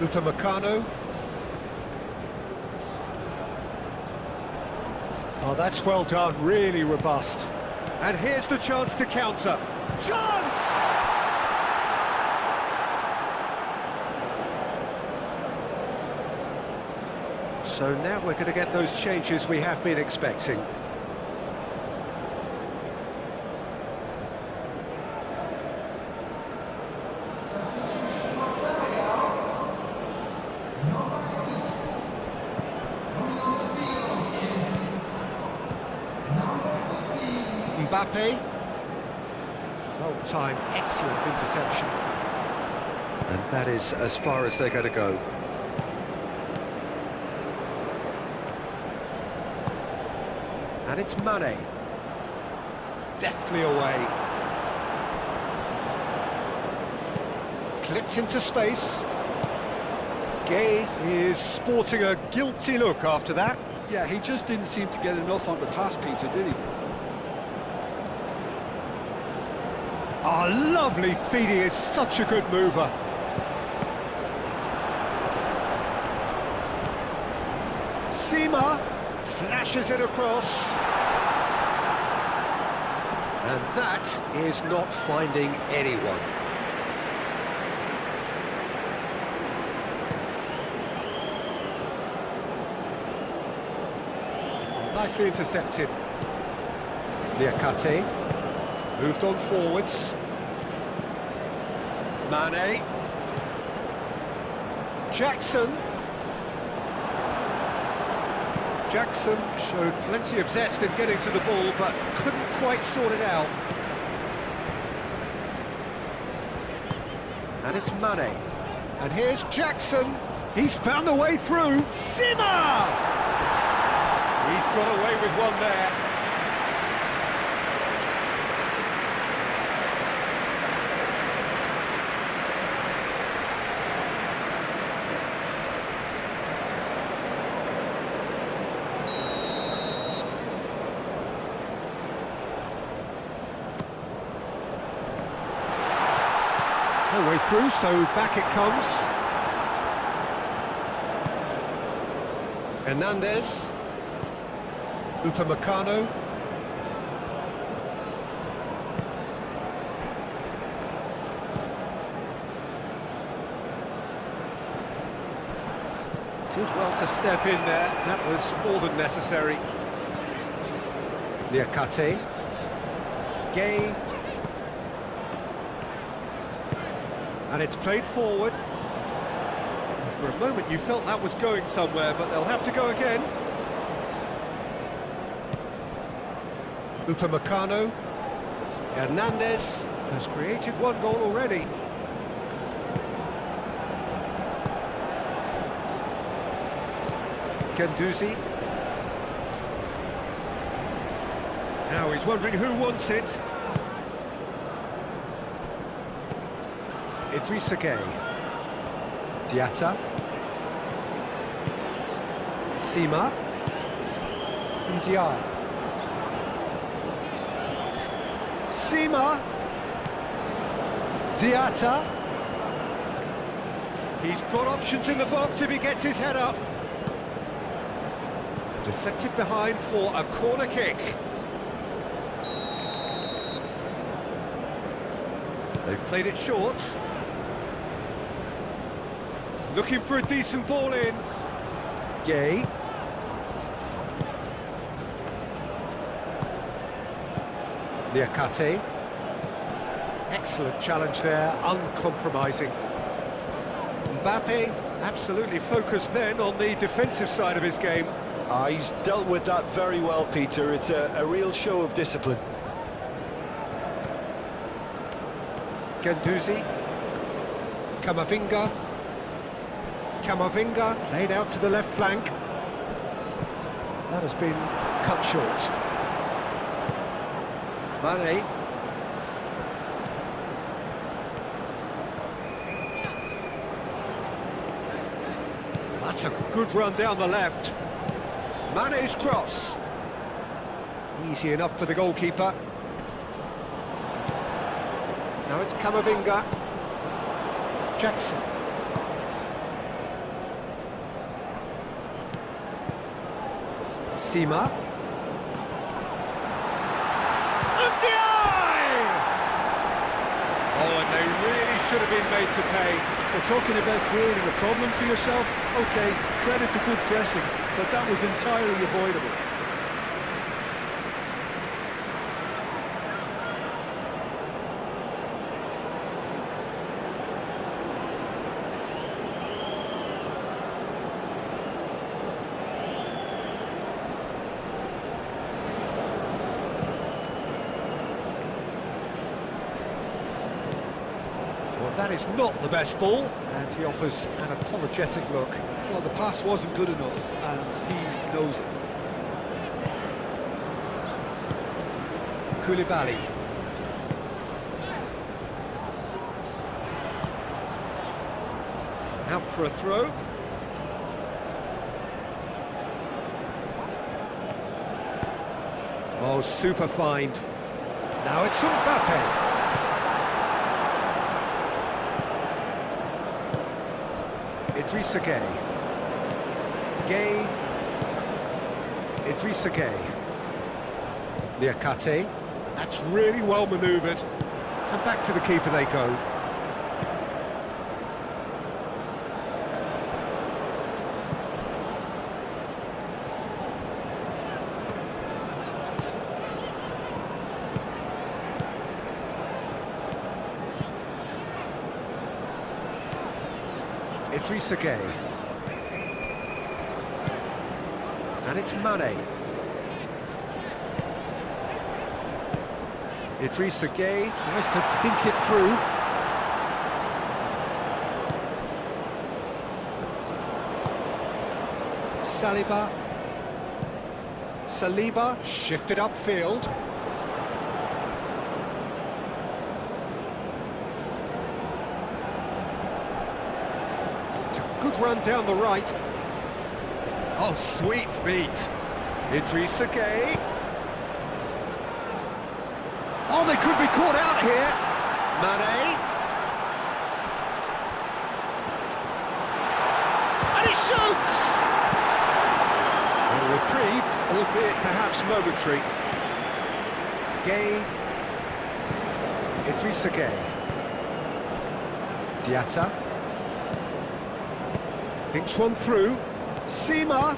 [SPEAKER 1] Upamecano. Oh, that's well done, really robust. And here's the chance to counter. Chance! So now we're going to get those changes we have been expecting. Mbappe. Well timed, excellent interception. And that is as far as they're going to go. And it's Mane. Deftly away. Clipped into space. Gay is sporting a guilty look after that.
[SPEAKER 3] Yeah, he just didn't seem to get enough on the pass, Peter, did he?
[SPEAKER 1] Oh, lovely feed, he is such a good mover. Seema flashes it across. And that is not finding anyone. Nicely intercepted. Niakate moved on forwards. Mane. Jackson. Jackson showed plenty of zest in getting to the ball, but couldn't quite sort it out. And it's Mane. And here's Jackson. He's found a way through. Seema! He's got away with one there. No way through, so back it comes. Hernandez. Upamecano. Did well to step in there. That was more than necessary. Niakate. Gay. And it's played forward. For a moment you felt that was going somewhere, but they'll have to go again. Upamecano. Hernandez has created one goal already. Guendouzi. Now he's wondering who wants it. Idrissa Gueye. Diatta. Seema. Ndiaye. Seema. Diatta. He's got options in the box if he gets his head up. Deflected behind for a corner kick. They've played it short. Looking for a decent ball in. Gay. Niakate. Excellent challenge there, uncompromising. Mbappe absolutely focused then on the defensive side of his game.
[SPEAKER 2] He's dealt with that very well, Peter. It's a real show of discipline.
[SPEAKER 1] Guendouzi. Camavinga. Camavinga laid out to the left flank. That has been cut short. Mane. That's a good run down the left. Mane's cross. Easy enough for the goalkeeper. Now it's Camavinga. Jackson. Seema. Oh, and they really should have been made to pay.
[SPEAKER 3] We're talking about creating a problem for yourself. OK, credit to good pressing, but that was entirely avoidable.
[SPEAKER 1] That is not the best ball, and he offers an apologetic look.
[SPEAKER 3] Well, the pass wasn't good enough, and he knows it.
[SPEAKER 1] Koulibaly. Out for a throw. Oh, super find. Now it's Mbappe. Idrissa Gueye. Gueye. Idrissa Gueye. Niakate. That's really well manoeuvred. And back to the keeper they go. Idrissa Gueye. And it's Mane. Idrissa Gueye tries to dink it through. Saliba shifted upfield. It's a good run down the right. Oh, sweet feet. Idrissa Gueye. Oh, they could be caught out here. Mane. And he shoots! A reprieve, albeit perhaps momentary. Gueye. Idrissa Gueye. Diatta. Dinks one through. Sima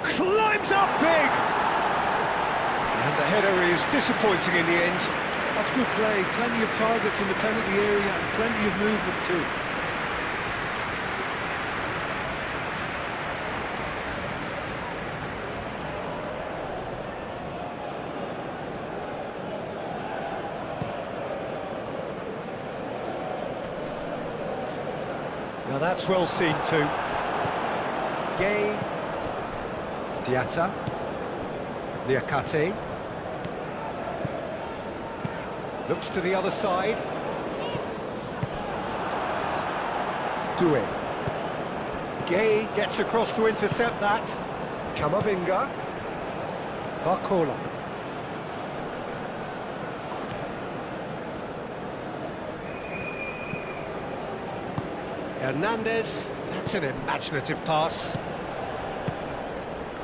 [SPEAKER 1] climbs up big! And the header is disappointing in the end.
[SPEAKER 3] That's good play. Plenty of targets in the penalty area and plenty of movement too.
[SPEAKER 1] Now that's well seen too. Gueye. Diatta. Niakate. Looks to the other side. Doué. Gueye gets across to intercept that. Camavinga. Barcola. Hernandez. That's an imaginative pass.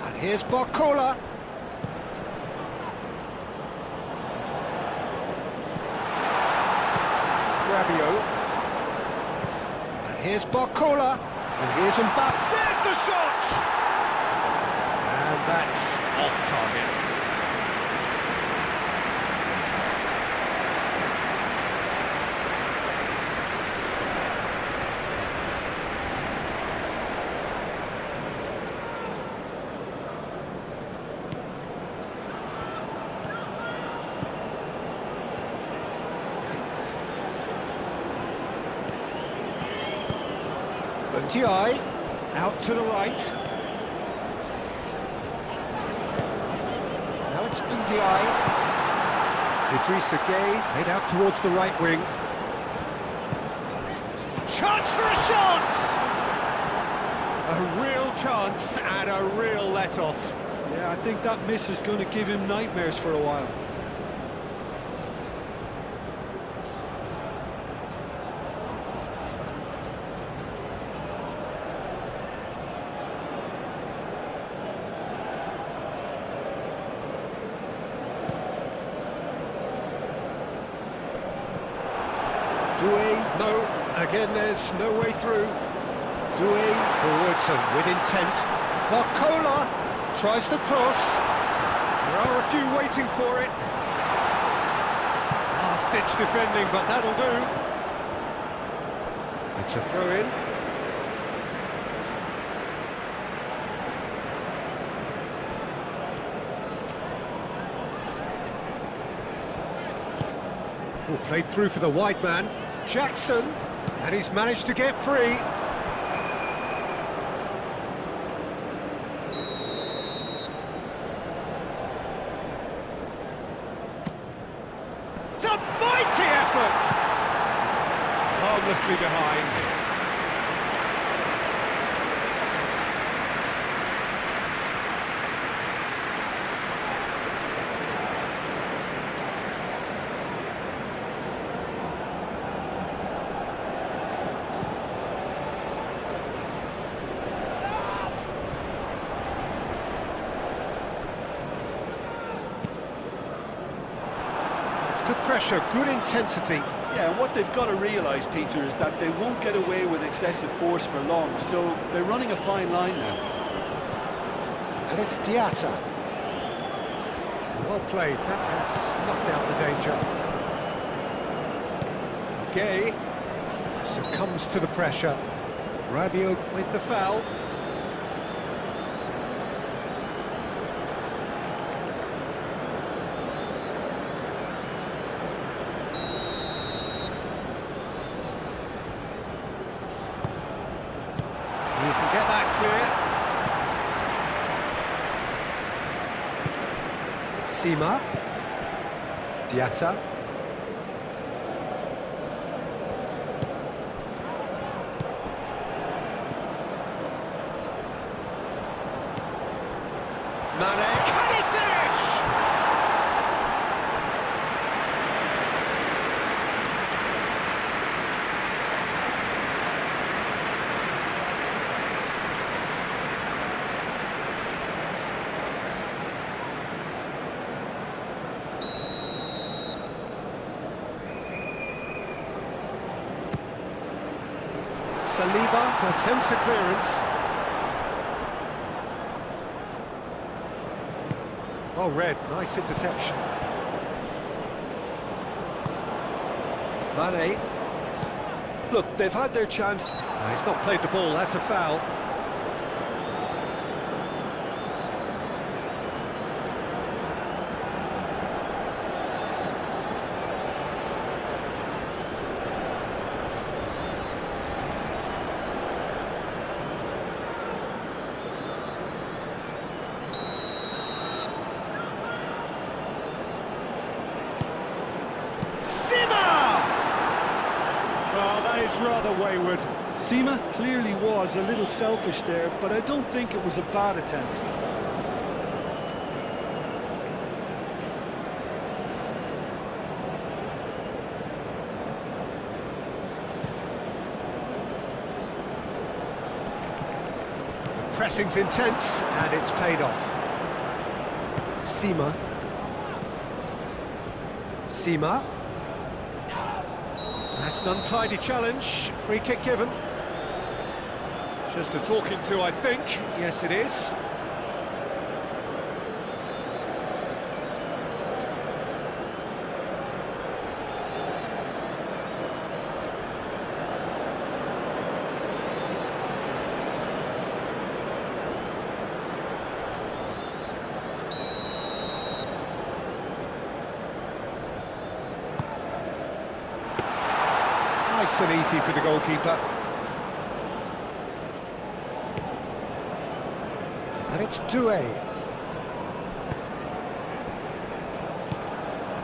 [SPEAKER 1] And here's Barcola. And here's Barcola, and here's Mbappe. There's the shot! And that's off target. Ndiaye, out to the right. Now it's Ndiaye. Idrissa Gueye, head out towards the right wing. Chance for a shot! A real chance and a real let-off.
[SPEAKER 3] Yeah, I think that miss is going to give him nightmares for a while.
[SPEAKER 1] Doué, no, again there's no way through. Doué forwards and with intent. Barcola tries to cross. There are a few waiting for it. Last-ditch defending, but that'll do. It's a throw-in. Played through for the wide man. Jackson, and he's managed to get free. It's a mighty effort! Harmlessly behind. Good pressure, good intensity.
[SPEAKER 2] Yeah, and what they've got to realise, Peter, is that they won't get away with excessive force for long, so they're running a fine line now.
[SPEAKER 1] And it's Diatta. Well played, that has snuffed out the danger. Gay succumbs to the pressure. Rabiot with the foul. You can get that clear. Sima. Diatta. Mane. Can he finish? Saliba attempts a clearance. Well read, nice interception. Mane.
[SPEAKER 2] Look, they've had their chance.
[SPEAKER 1] He's not played the ball, that's a foul. Well, that is rather wayward.
[SPEAKER 3] Sima clearly was a little selfish there, but I don't think it was a bad attempt.
[SPEAKER 1] The pressing's intense, and it's paid off. Sima. Sima. That's an untidy challenge. Free kick given. Just a talking to, I think. Yes, it is. Nice and easy for the goalkeeper. And it's Doué.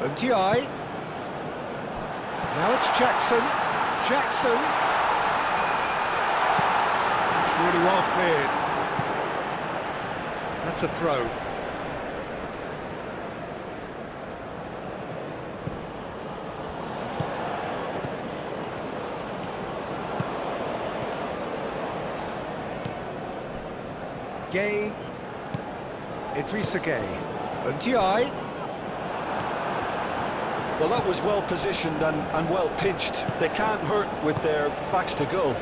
[SPEAKER 1] Untiai. Now it's Jackson. Jackson. It's really well cleared. That's a throw. Gay, Idrissa Gay, Untiai.
[SPEAKER 2] Well, that was well positioned and well pitched. They can't hurt with their backs to goal.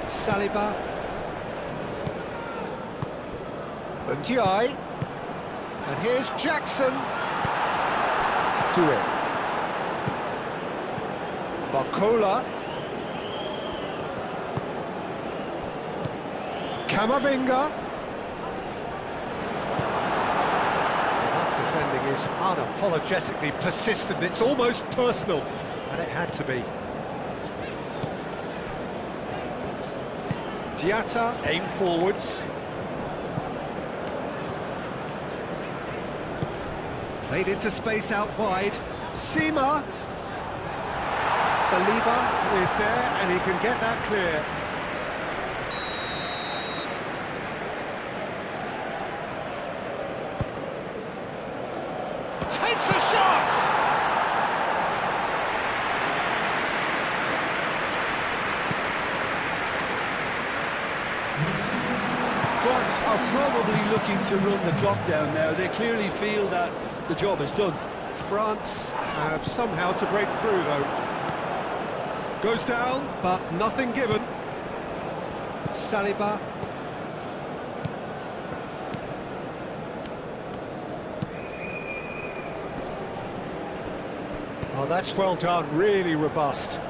[SPEAKER 1] Saliba. Untiai. And here's Jackson. Doué. Barcola. Camavinga. That defending is unapologetically persistent. It's almost personal, and it had to be. Diatta, aim forwards. Played into space out wide. Sima. Saliba is there, and he can get that clear. Takes a shot!
[SPEAKER 2] France are probably looking to run the clock down now. They clearly feel that the job is done.
[SPEAKER 1] France have somehow to break through, though. Goes down, but nothing given. Saliba. Oh, that's well done, really robust.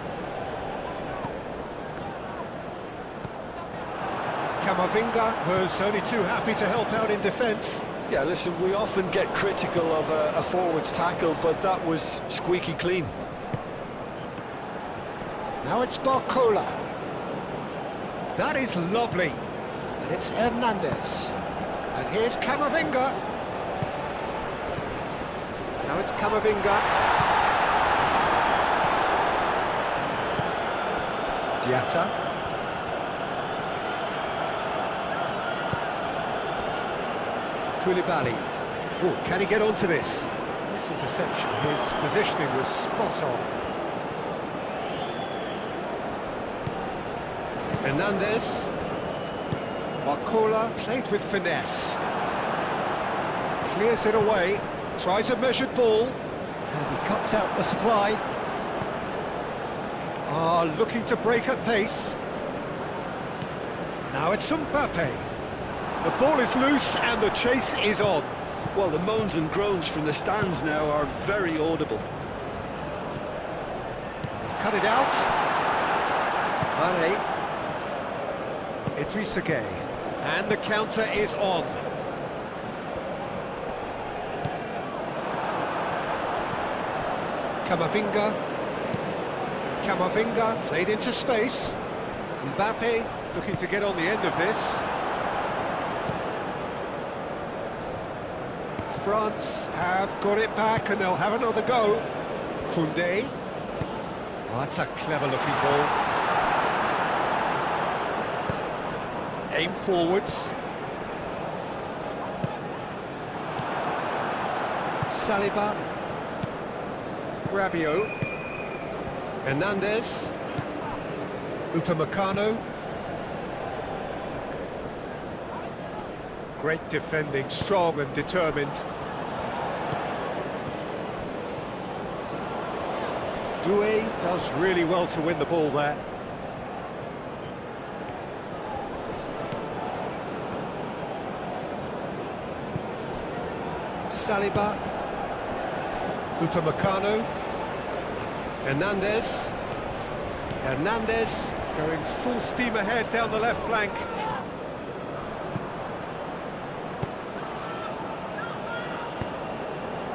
[SPEAKER 1] Camavinga was only too happy to help out in defence.
[SPEAKER 2] Yeah, listen, we often get critical of a forward's tackle, but that was squeaky clean.
[SPEAKER 1] Now it's Barcola. That is lovely. And it's Hernandez. And here's Camavinga. Now it's Camavinga. Diatta. Koulibaly. Oh, can he get onto this? This interception, his positioning was spot on. Hernandez. Barcola played with finesse. Clears it away. Tries a measured ball. And he cuts out the supply. Looking to break at pace. Now it's Mbappe. The ball is loose and the chase is on.
[SPEAKER 2] Well, the moans and groans from the stands now are very audible.
[SPEAKER 1] He's cut it out. Mane. Idrissa Gueye. And the counter is on. Camavinga. Camavinga played into space. Mbappe looking to get on the end of this. France have got it back and they'll have another go. Koundé. Oh, that's a clever looking ball. Aim forwards. Saliba. Rabiot. Hernandez. Upamecano. Great defending, strong and determined. Doué does really well to win the ball there. Saliba. Upamecano. Hernandez. Hernandez going full steam ahead down the left flank.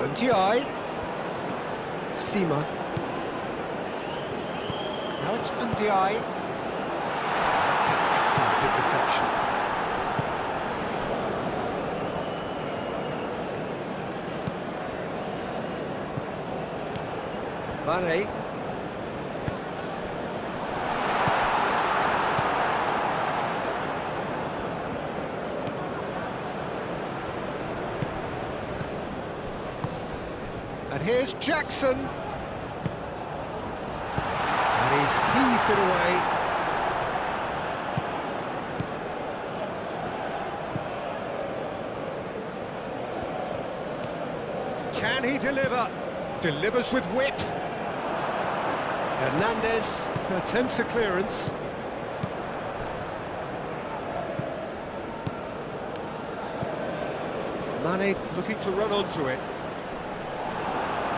[SPEAKER 1] Ndiaye. Sima. Now it's Ndiaye. That's an excellent interception. Mane. And here's Jackson. And he's heaved it away. Can he deliver? Delivers with whip. Hernandez attempts a clearance. Mane looking to run onto it.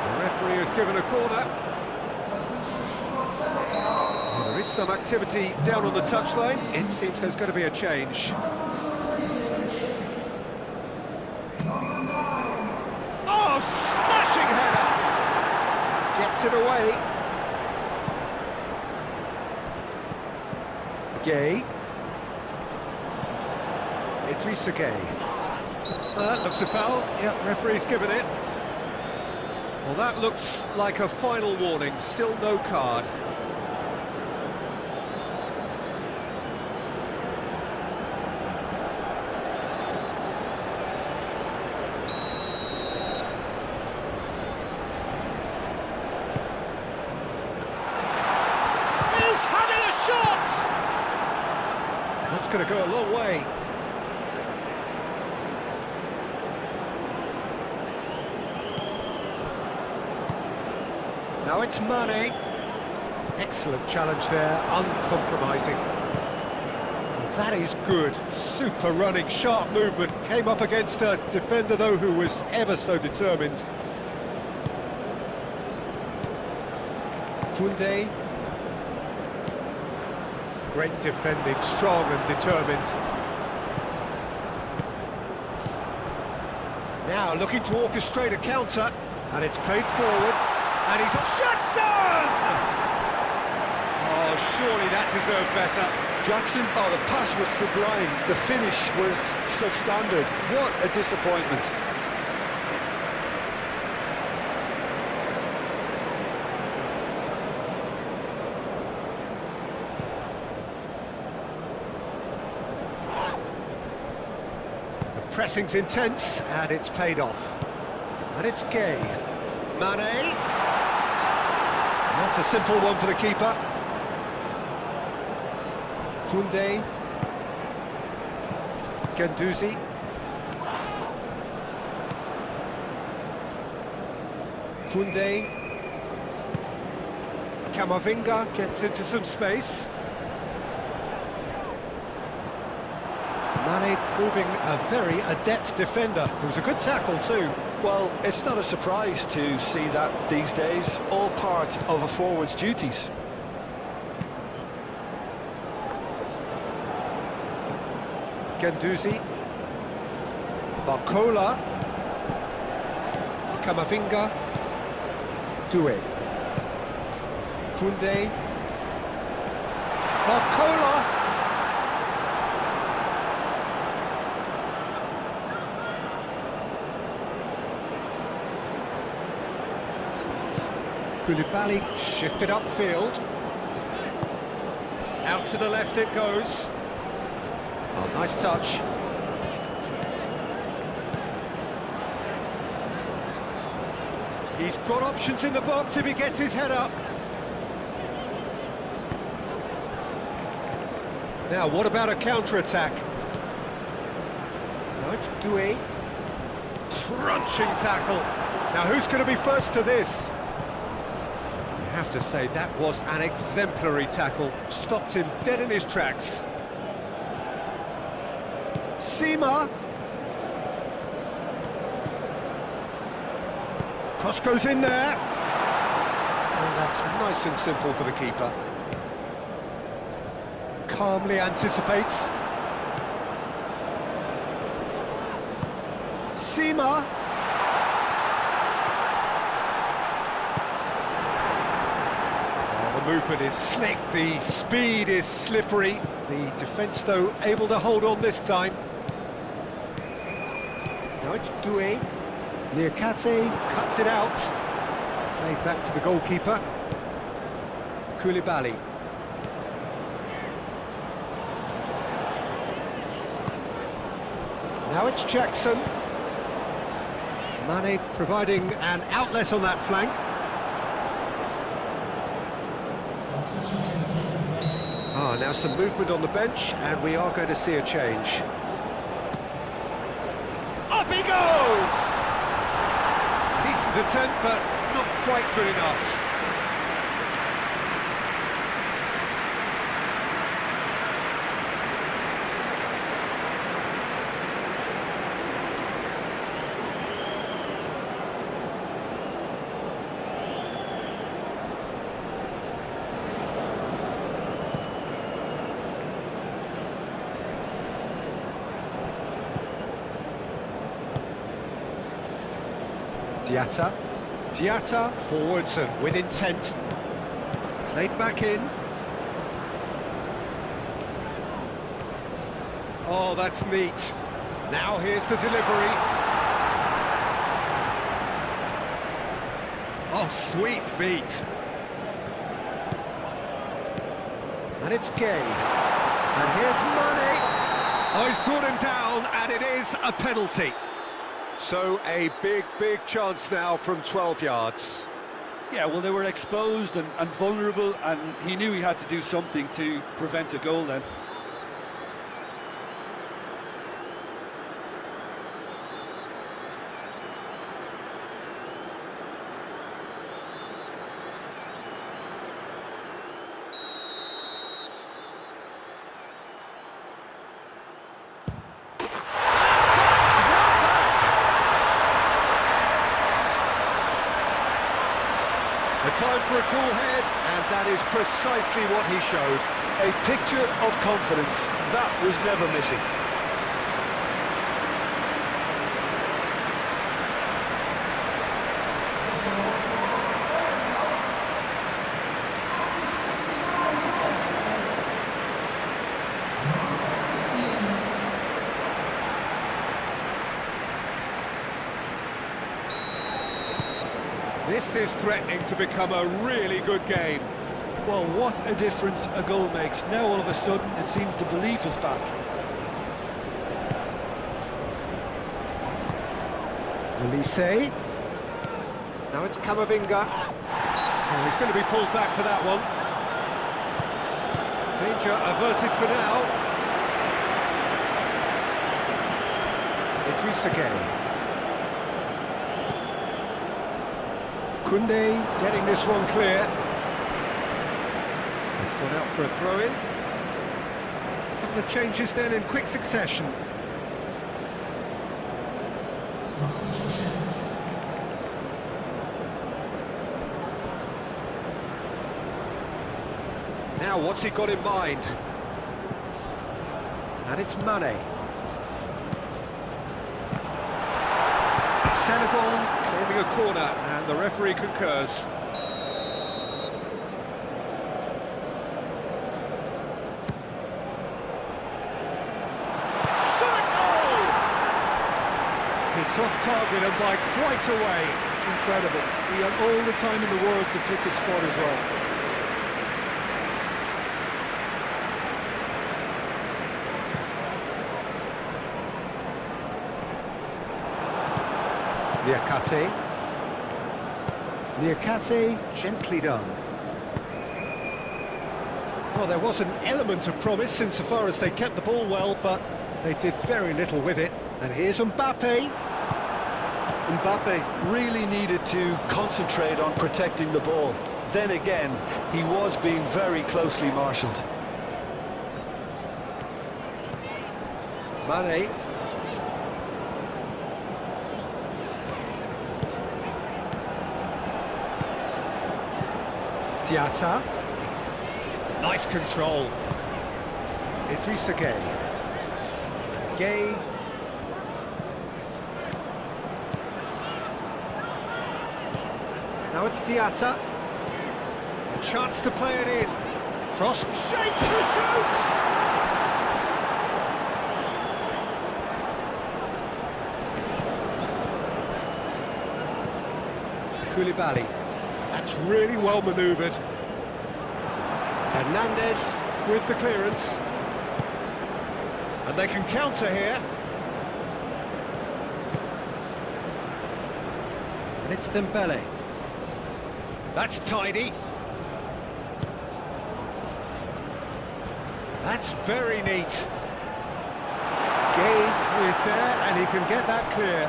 [SPEAKER 1] The referee has given a corner. Well, there is some activity down on the touchline. It seems there's going to be a change. Oh, smashing header! Gets it away. Gueye. Idrissa Gueye. That looks a foul. Yep, referee's given it. Well, that looks like a final warning. Still no card. He's having a shot! That's going to go a long way. Now it's Mane. Excellent challenge there, uncompromising. That is good. Super running, sharp movement. Came up against a defender, though, who was ever so determined. Koundé. Great defending, strong and determined. Now looking to orchestrate a counter, and it's played forward, and he's Jackson! Oh, surely that deserved better.
[SPEAKER 3] Jackson, oh, the pass was sublime. The finish was substandard. What a disappointment.
[SPEAKER 1] Pressing's intense, and it's paid off. And it's Gay. Mane. That's a simple one for the keeper. Koundé. Guendouzi. Koundé. Camavinga gets into some space. Mane proving a very adept defender. It was a good tackle too.
[SPEAKER 3] Well, it's not a surprise to see that these days, all part of a forward's duties.
[SPEAKER 1] Guendouzi. Barcola. Camavinga. Doué. Koundé. Barcola. Koulibaly shifted upfield. Out to the left it goes. Oh, nice touch. He's got options in the box if he gets his head up. Now, what about a counter-attack? Now it's Doué. Crunching tackle. Now, who's going to be first to this? I have to say, that was an exemplary tackle. Stopped him dead in his tracks. Sima. Cross goes in there. And that's nice and simple for the keeper. Calmly anticipates. Sima. The movement is slick, the speed is slippery. The defence, though, able to hold on this time. Now it's Doué. Niakate cuts it out. Played back to the goalkeeper. Koulibaly. Now it's Jackson. Mane providing an outlet on that flank. Now some movement on the bench, and we are going to see a change. Up he goes! Decent attempt, but not quite good enough. Diatta forwards and with intent. Played back in. Oh, that's neat. Now here's the delivery. Oh, sweet feet. And it's Gay. And here's Mane. Oh, he's brought him down, and it is a penalty. So a big chance now from 12 yards.
[SPEAKER 3] Yeah, well, they were exposed and vulnerable, and he knew he had to do something to prevent a goal then.
[SPEAKER 1] Time for a cool head, and that is precisely what he showed.
[SPEAKER 2] A picture of confidence. That was never missing.
[SPEAKER 1] This is threatening to become a really good game.
[SPEAKER 3] Well, what a difference a goal makes. Now all of a sudden it seems the belief is back.
[SPEAKER 1] Elise. Now it's Camavinga. Oh, he's going to be pulled back for that one. Danger averted for now. Idrissa Gueye. Koundé getting this one clear. It's gone out for a throw-in. A couple of changes then in quick succession. Now, what's he got in mind? And it's Mane. Senegal claiming a corner, and the referee concurs. Senegal! It's off target and by quite a way.
[SPEAKER 3] Incredible. He had all the time in the world to pick his spot as well. Niakate,
[SPEAKER 1] Gently done. Well, there was an element of promise insofar as they kept the ball well, but they did very little with it. And here's Mbappe.
[SPEAKER 2] Mbappe really needed to concentrate on protecting the ball. Then again, he was being very closely marshalled.
[SPEAKER 1] Mane. Diatta. Nice control. Idrissa Gueye. Gueye. Now it's Diatta. A chance to play it in. Cross. Shapes to shoot! Koulibaly. That's really well manoeuvred. Hernandez with the clearance. And they can counter here. And it's Dembele. That's tidy. That's very neat. Gueye is there and he can get that clear.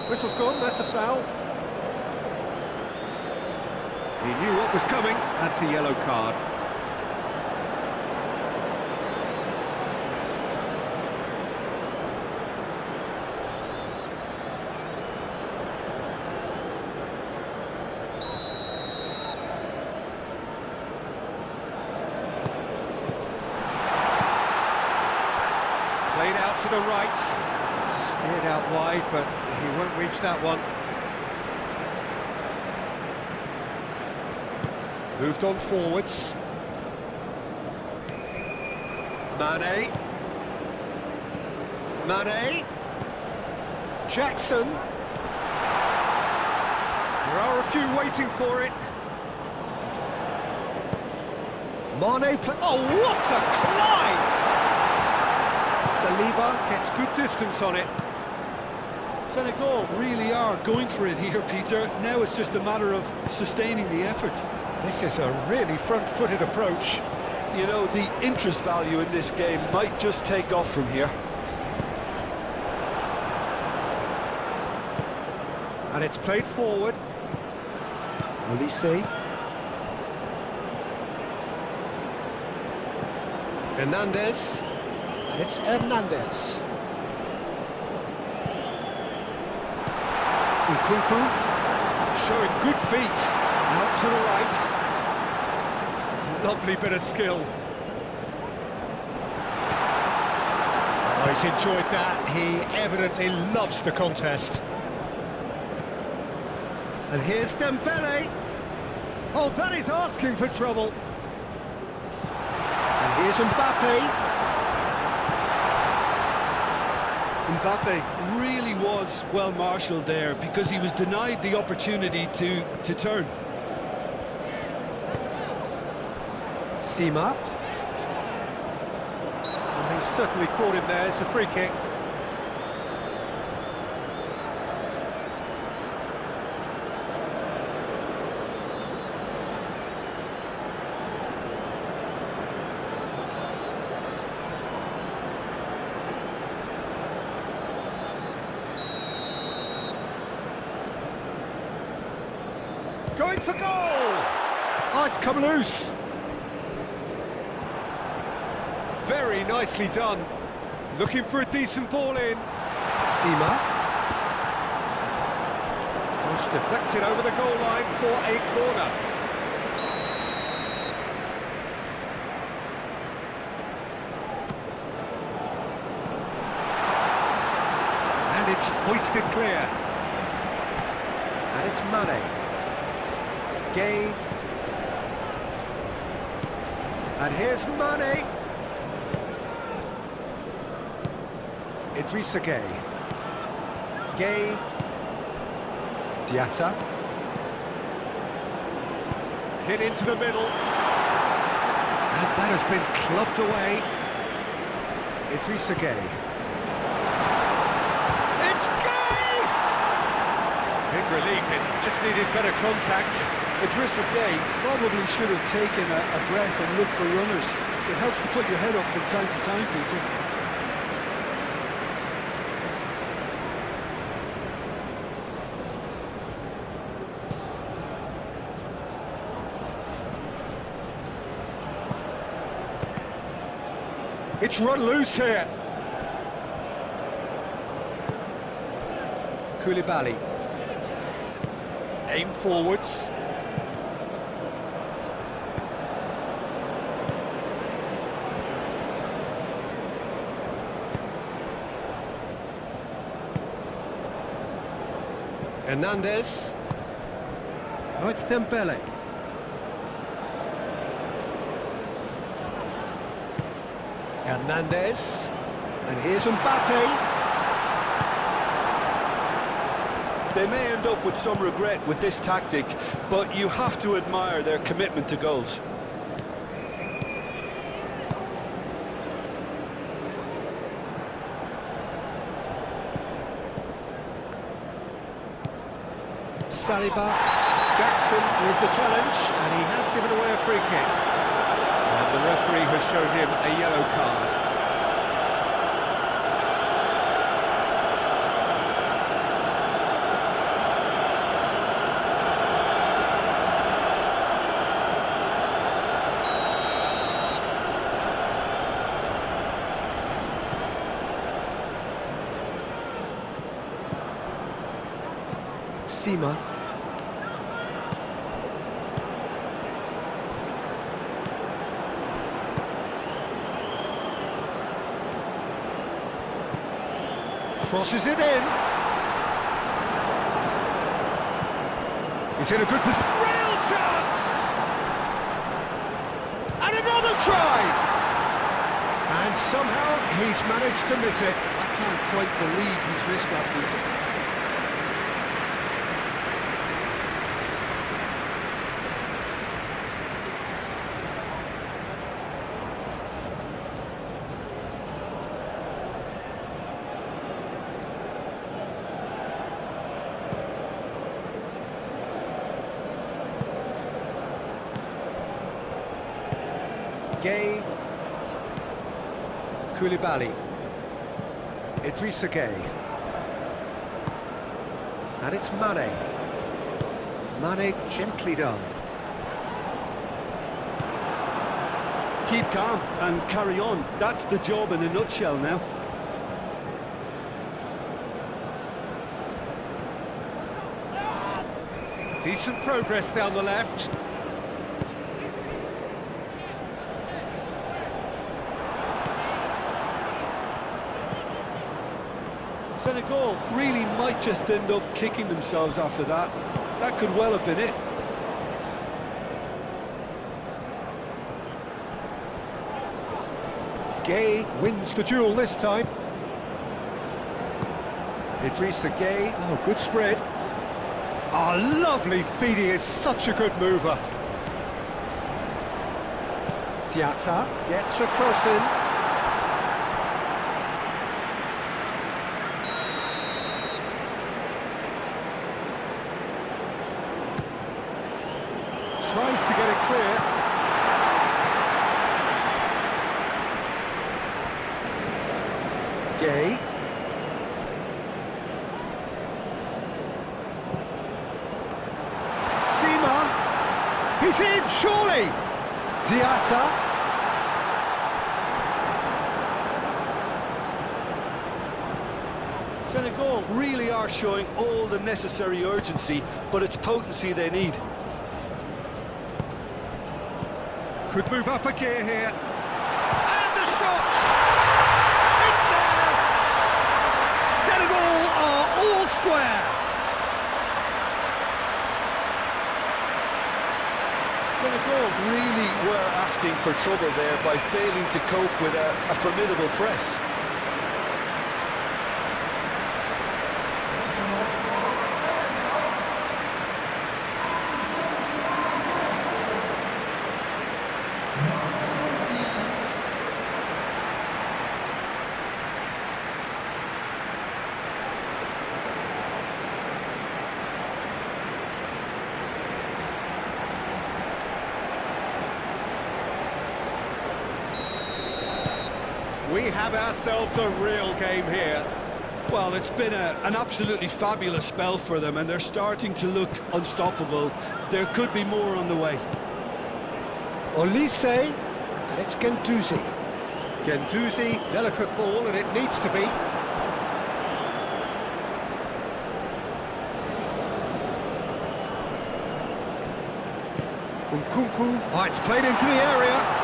[SPEAKER 1] Whistle's gone, that's a foul. He knew what was coming. That's a yellow card. Played out to the right. Steered out wide, but he won't reach that one. Moved on forwards. Mane. Mane. Jackson. There are a few waiting for it. Mane play. Oh, what a climb! Saliba gets good distance on it.
[SPEAKER 3] Senegal really are going for it here, Peter. Now it's just a matter of sustaining the effort.
[SPEAKER 1] This is a really front-footed approach.
[SPEAKER 2] You know, the interest value in this game might just take off from here.
[SPEAKER 1] And it's played forward. Elise. Hernandez. And it's Hernandez. Nkunku showing good feet. to the right. Lovely bit of skill. Oh, he's enjoyed that. He evidently loves the contest. And here's Dembele. Oh, that is asking for trouble. And here's Mbappe.
[SPEAKER 2] Mbappe really was well marshalled there because he was denied the opportunity to turn.
[SPEAKER 1] Sima. And he certainly caught him there. It's a free kick. Going for goal! Oh, it's come loose. Very nicely done. Looking for a decent ball in. Sima. Cross deflected over the goal line for a corner. And it's hoisted clear. And it's Mane. Gay. And here's Mane. Idrissa Gay. Gay. Diatta. Hit into the middle. And that has been clubbed away. Idrissa Gay. It's Gay! Big relief, it just needed better contact.
[SPEAKER 3] Idrissa Gay probably should have taken a breath and looked for runners. It helps to put your head up from time to time, Peter.
[SPEAKER 1] It's run loose here. Koulibaly. Aim forwards. Hernandez. Oh, it's Dembele. Hernandez. And here's Mbappe.
[SPEAKER 2] They may end up with some regret with this tactic, but you have to admire their commitment to goals.
[SPEAKER 1] Saliba, Jackson with the challenge, and he has given away a free kick. And the referee has shown him a yellow card. Sima. Crosses it in. He's in a good position. Real chance! And another try! And somehow he's managed to miss it.
[SPEAKER 3] I can't quite believe he's missed that, Peter.
[SPEAKER 1] Gay, Koulibaly, Idrissa Gay, and it's Mane. Mane gently done.
[SPEAKER 2] Keep calm and carry on. That's the job in a nutshell now.
[SPEAKER 1] Decent progress down the left.
[SPEAKER 3] Senegal really might just end up kicking themselves after that. That could well have been it.
[SPEAKER 1] Gay wins the duel this time. Idrissa Gay, oh, good spread. Oh, lovely feed, he is such a good mover. Diatta gets a cross in. Tries to get it clear. Gay. Sima. He's in, surely. Diatta.
[SPEAKER 3] Senegal really are showing all the necessary urgency, but it's potency they need.
[SPEAKER 1] Could move up a gear here. And the shot! It's there! Senegal are all square!
[SPEAKER 3] Senegal really were asking for trouble there by failing to cope with a formidable press.
[SPEAKER 1] We have ourselves a real game here.
[SPEAKER 3] Well, it's been an absolutely fabulous spell for them, and they're starting to look unstoppable. There could be more on the way.
[SPEAKER 1] Olise, and it's Guendouzi. Guendouzi, delicate ball, and it needs to be. Nkunku, oh, it's played into the area.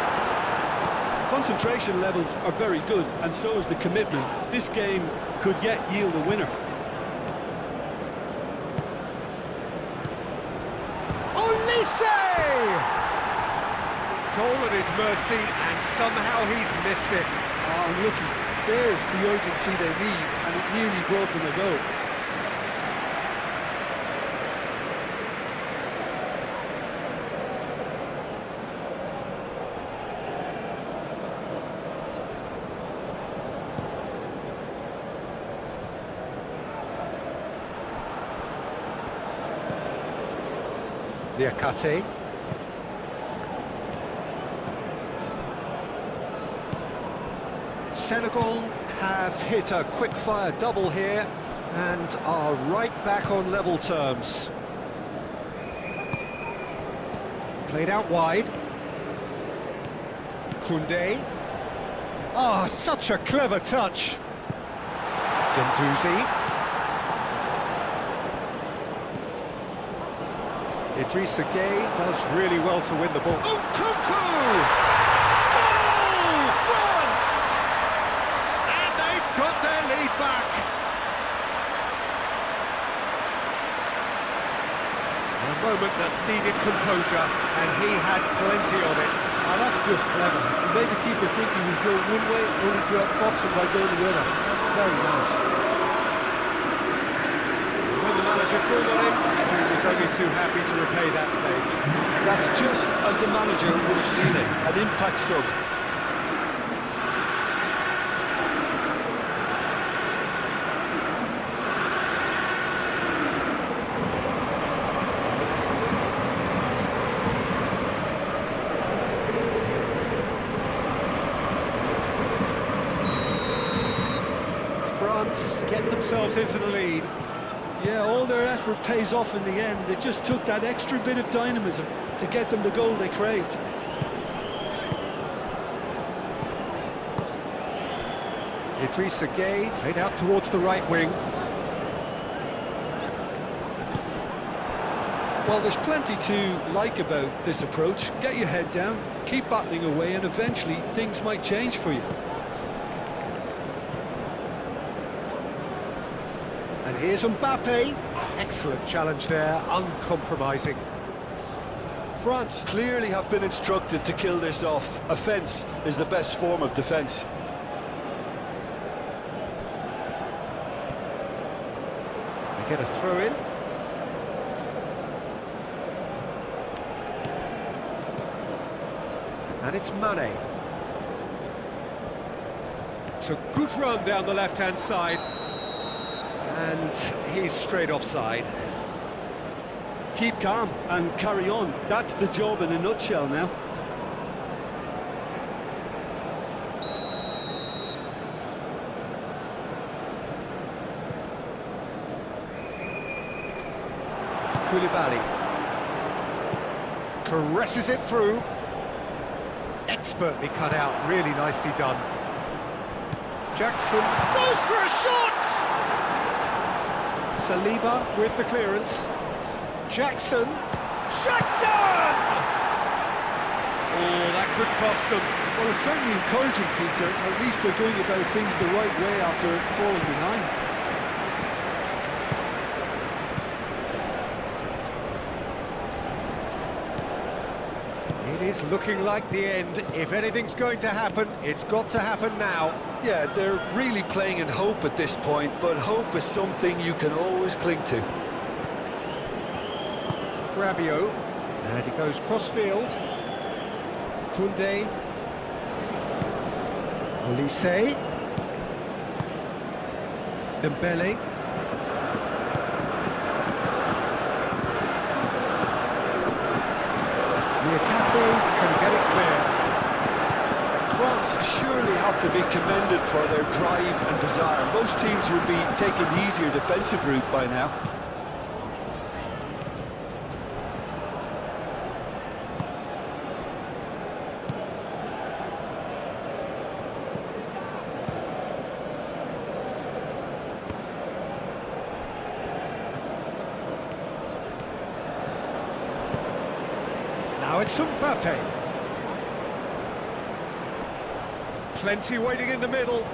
[SPEAKER 3] Concentration levels are very good, and so is the commitment. This game could yet yield a winner.
[SPEAKER 1] Olise! Goal at his mercy, and somehow he's missed it.
[SPEAKER 3] Oh, looky, there's the urgency they need, and it nearly brought them a goal.
[SPEAKER 1] Diakate. Senegal have hit a quick-fire double here and are right back on level terms. Played out wide. Koundé. Oh, such a clever touch. Guendouzi. Idrissa Gay does really well to win the ball. Nkunku! Goal! France! And they've got their lead back. A moment that needed composure, and he had plenty of it.
[SPEAKER 3] Oh, that's just clever. He made the keeper think he was going one way, only to outfox him by going the other. Very nice.
[SPEAKER 1] When the manager called on him, he was only too happy to repay that fate.
[SPEAKER 3] That's just as the manager would have seen it, an impact sub.
[SPEAKER 1] France getting themselves into the lead.
[SPEAKER 3] Yeah, all their effort pays off in the end. It just took that extra bit of dynamism to get them the goal they craved.
[SPEAKER 1] Idrissa Gay played out towards the right wing.
[SPEAKER 3] Well, there's plenty to like about this approach. Get your head down, keep battling away, and eventually things might change for you.
[SPEAKER 1] And here's Mbappe. Excellent challenge there, uncompromising.
[SPEAKER 2] France clearly have been instructed to kill this off. Offence is the best form of defence.
[SPEAKER 1] They get a throw in. And it's Mane. It's a good run down the left-hand side. And he's straight offside.
[SPEAKER 2] Keep calm and carry on. That's the job in a nutshell now.
[SPEAKER 1] Koulibaly caresses it through. Expertly cut out, really nicely done. Jackson goes for a shot! Saliba with the clearance. Jackson! Jackson! Oh, that could cost them.
[SPEAKER 3] Well, it's certainly encouraging, Peter. At least they're going about things the right way after falling behind.
[SPEAKER 1] It is looking like the end. If anything's going to happen, it's got to happen now.
[SPEAKER 2] Yeah, they're really playing in hope at this point, but hope is something you can always cling to.
[SPEAKER 1] Rabiot, and he goes cross-field. Koundé. Olise. Dembele. Niakate can get it clear.
[SPEAKER 2] France surely have to be commended for their drive and desire. Most teams would be taking the easier defensive route by now.
[SPEAKER 1] Now it's Mbappe. Plenty waiting in the middle.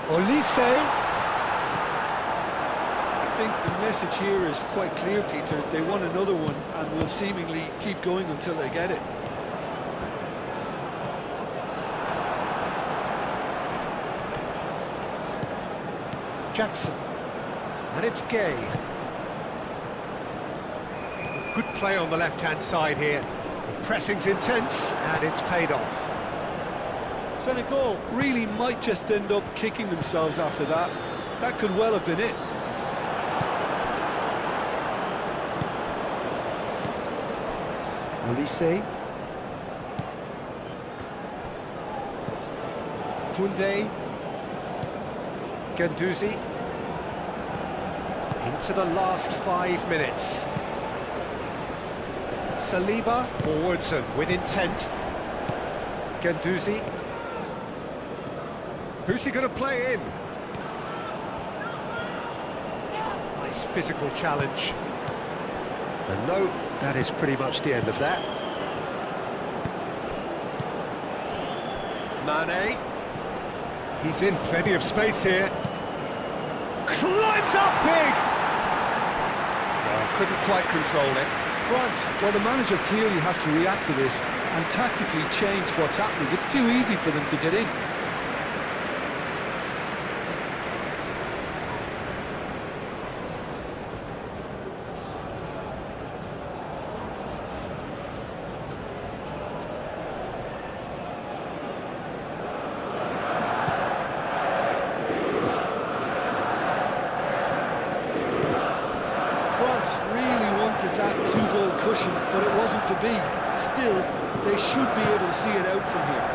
[SPEAKER 1] Olise.
[SPEAKER 3] I think the message here is quite clear, Peter. They want another one and will seemingly keep going until they get it.
[SPEAKER 1] Jackson. And it's Gay. Good play on the left-hand side here. The pressing's intense, and it's paid off.
[SPEAKER 3] Senegal really might just end up kicking themselves after that. That could well have been it.
[SPEAKER 1] Olise. Koundé. Guendouzi. Into the last 5 minutes. Saliba forwards and with intent. Guendouzi. Who's he going to play in? Nice physical challenge. And no, that is pretty much the end of that. Mane. He's in plenty of space here. Climbs up big! Well, couldn't quite control it.
[SPEAKER 3] France, well, the manager clearly has to react to this and tactically change what's happening. It's too easy for them to get in. France really wanted that two-goal cushion, but it wasn't to be. Still, they should be able to see it out from here.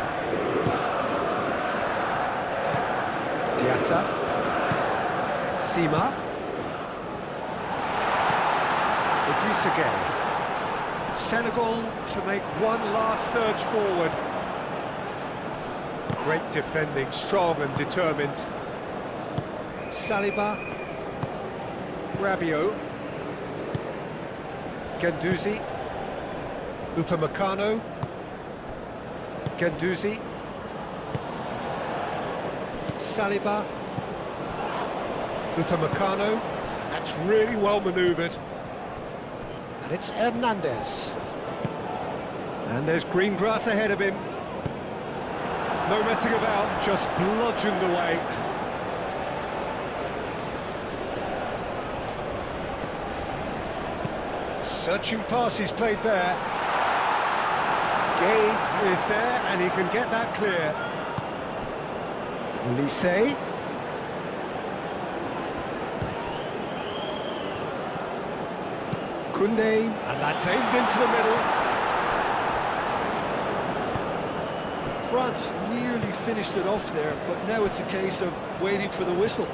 [SPEAKER 1] Diatta. Sima. Idrissa Gueye. Senegal to make one last surge forward. Great defending, strong and determined. Saliba. Rabiot. Guendouzi. Upamecano. Guendouzi. Saliba. Upamecano. That's really well manoeuvred. And it's Hernandez. And there's green grass ahead of him. No messing about, just bludgeoned away. Searching pass he's played there. Gay is there and he can get that clear. Elise. Koundé, and that's aimed into the middle.
[SPEAKER 3] France nearly finished it off there, but now it's a case of waiting for the whistle.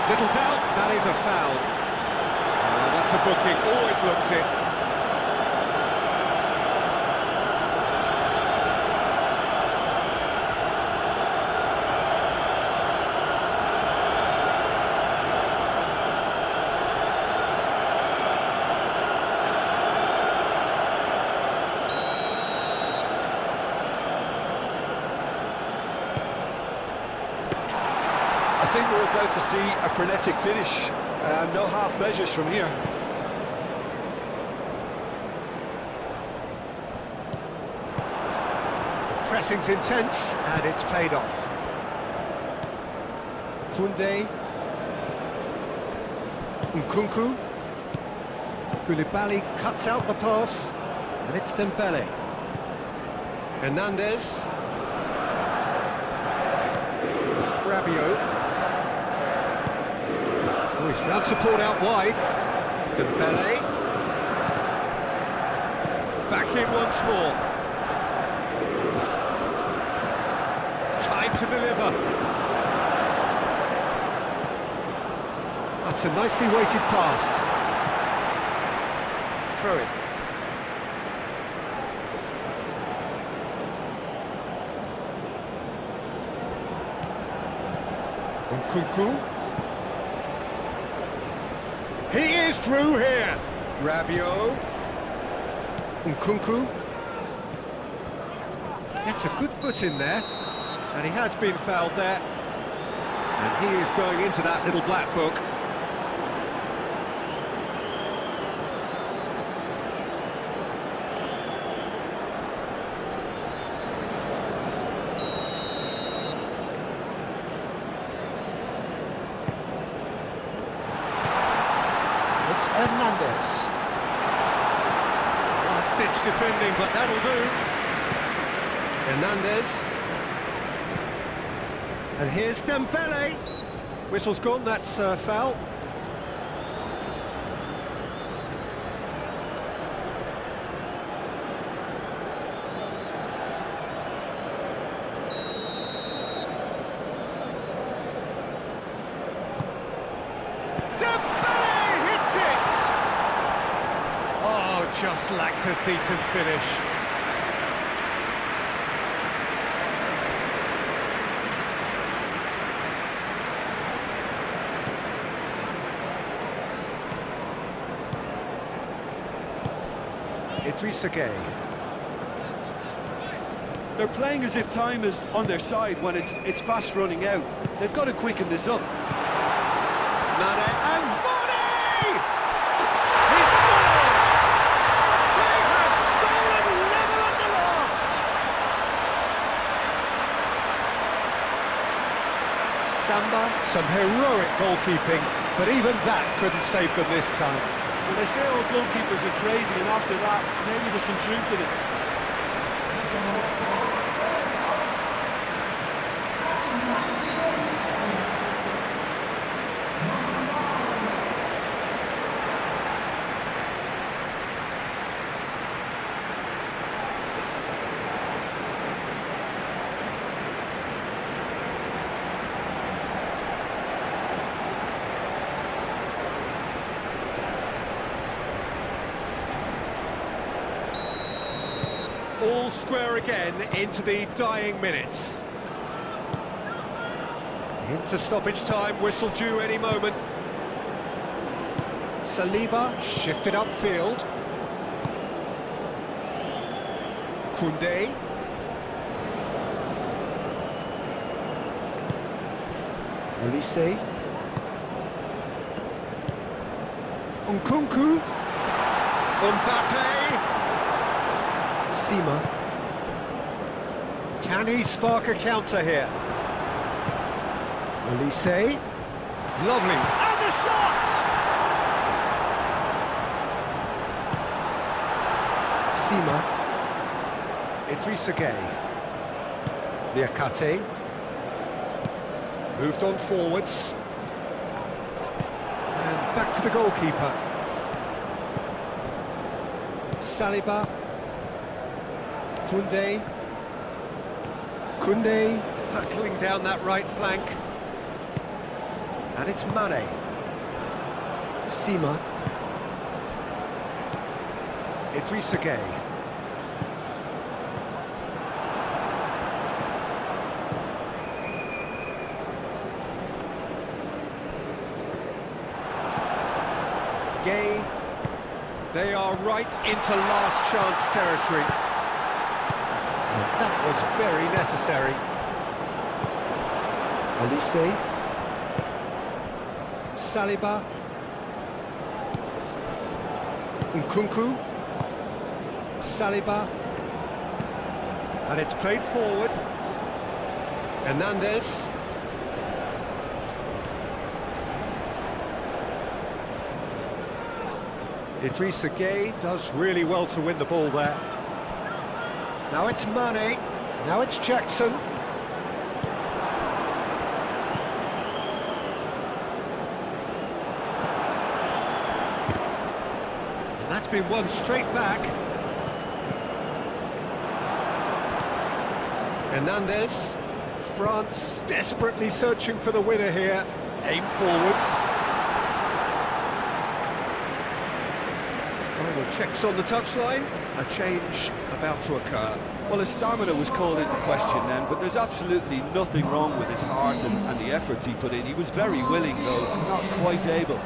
[SPEAKER 1] Little doubt, that is a foul. Oh, that's a booking, always looked it.
[SPEAKER 3] I think we're about to see a frenetic finish. No half measures from here.
[SPEAKER 1] Pressing's intense, and it's paid off. Koundé. Nkunku. Koulibaly cuts out the pass, and it's Dembele. Hernandez. Rabiot. Oh, he's found support out wide. Dembele. Back in once more. Time to deliver. That's a nicely weighted pass. Throw it. Nkunku. He is through here. Rabiot. Nkunku. Gets a good foot in there. And he has been fouled there. And he is going into that little black book. It's Hernandez. Last-ditch defending, but that'll do. Hernandez. And here's Dembele. Whistle's gone, that's foul. Just lacked a decent finish. Idrissa Gueye.
[SPEAKER 3] They're playing as if time is on their side when it's fast running out. They've got to quicken this up.
[SPEAKER 1] Mane and Mane! He scored! They have stolen level at the last! Samba, some heroic goalkeeping, but even that couldn't save them this time.
[SPEAKER 3] Well, they say all goalkeepers are crazy, and after that, maybe there's some truth in it.
[SPEAKER 1] All square again into the dying minutes. Into stoppage time, whistle due any moment. Saliba shifted upfield. Koundé. Olise. Nkunku. Mbappe. Sima. Can he spark a counter here? Olise. Lovely. And the shot! Sima. Idrissa Gueye. Niakate. Moved on forwards. And back to the goalkeeper. Saliba. Koundé. Koundé hurtling down that right flank. And it's Mane. Sima. Idrissa Gueye. Gueye. They are right into last chance territory. And that was very necessary. Olise. Saliba. Nkunku. Saliba. And it's played forward. Hernandez. Idrissa Gueye does really well to win the ball there. Now it's Mane. Now it's Jackson. And that's been won straight back. Hernandez. France desperately searching for the winner here. Aim forwards. Final checks on the touchline. A change about to occur.
[SPEAKER 2] Well, his stamina was called into question then, but there's absolutely nothing wrong with his heart and the efforts he put in. He was very willing, though, not quite able.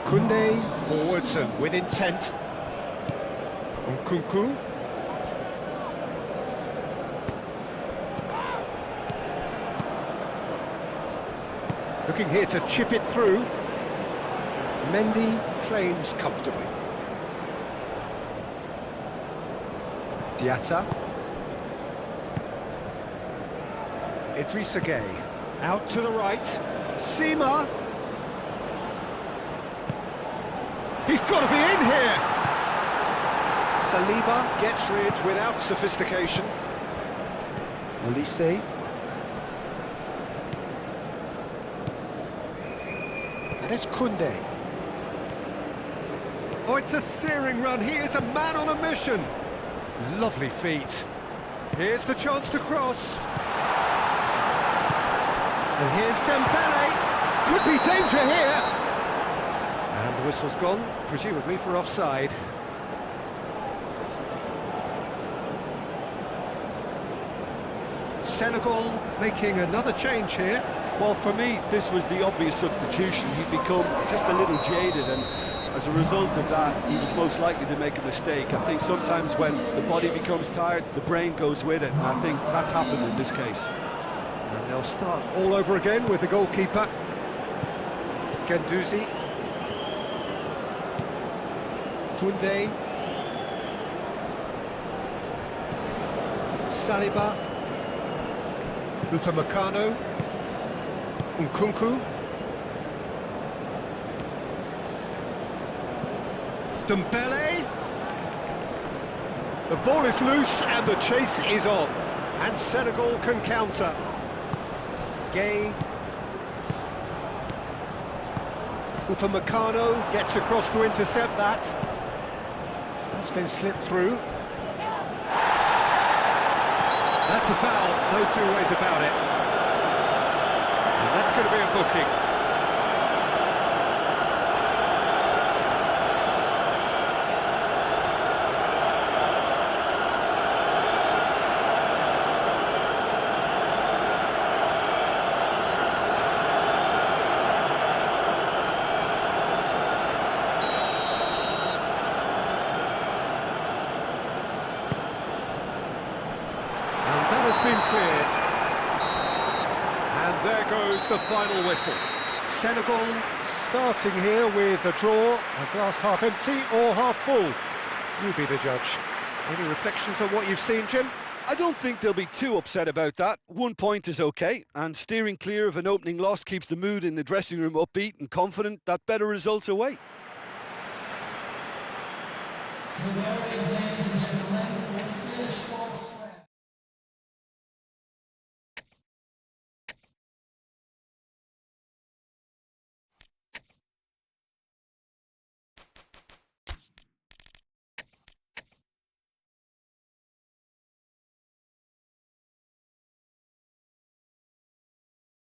[SPEAKER 1] Koundé forwards and with intent. Nkunku. Looking here to chip it through. Mendy claims comfortably. Diatta. Idrissa Gueye. Out to the right. Sima. He's got to be in here. Saliba gets rid without sophistication. Olise. And it's Koundé. Oh, it's a searing run. He is a man on a mission. Lovely feet. Here's the chance to cross. And here's Dembele. Could be danger here. And the whistle's gone, presumably for offside. Senegal making another change here.
[SPEAKER 2] Well, for me, this was the obvious substitution. He'd become just a little jaded, and as a result of that, he was most likely to make a mistake. I think sometimes when the body becomes tired, the brain goes with it, and I think that's happened in this case.
[SPEAKER 1] And they'll start all over again with the goalkeeper. Guendouzi. Koundé. Saliba. Upamecano. Nkunku. Dembele. The ball is loose and the chase is on. And Senegal can counter. Gueye. Upamecano gets across to intercept that. That's been slipped through. That's a foul, no two ways about it. And that's going to be a booking. has been cleared. And there goes the final whistle. Senegal starting here with a draw, a glass half empty or half full. You be the judge. Any reflections on what you've seen, Jim?
[SPEAKER 2] I don't think they'll be too upset about that. 1 point is okay, and steering clear of an opening loss keeps the mood in the dressing room upbeat and confident that better results await.
[SPEAKER 4] So there it is, ladies and gentlemen. Let's finish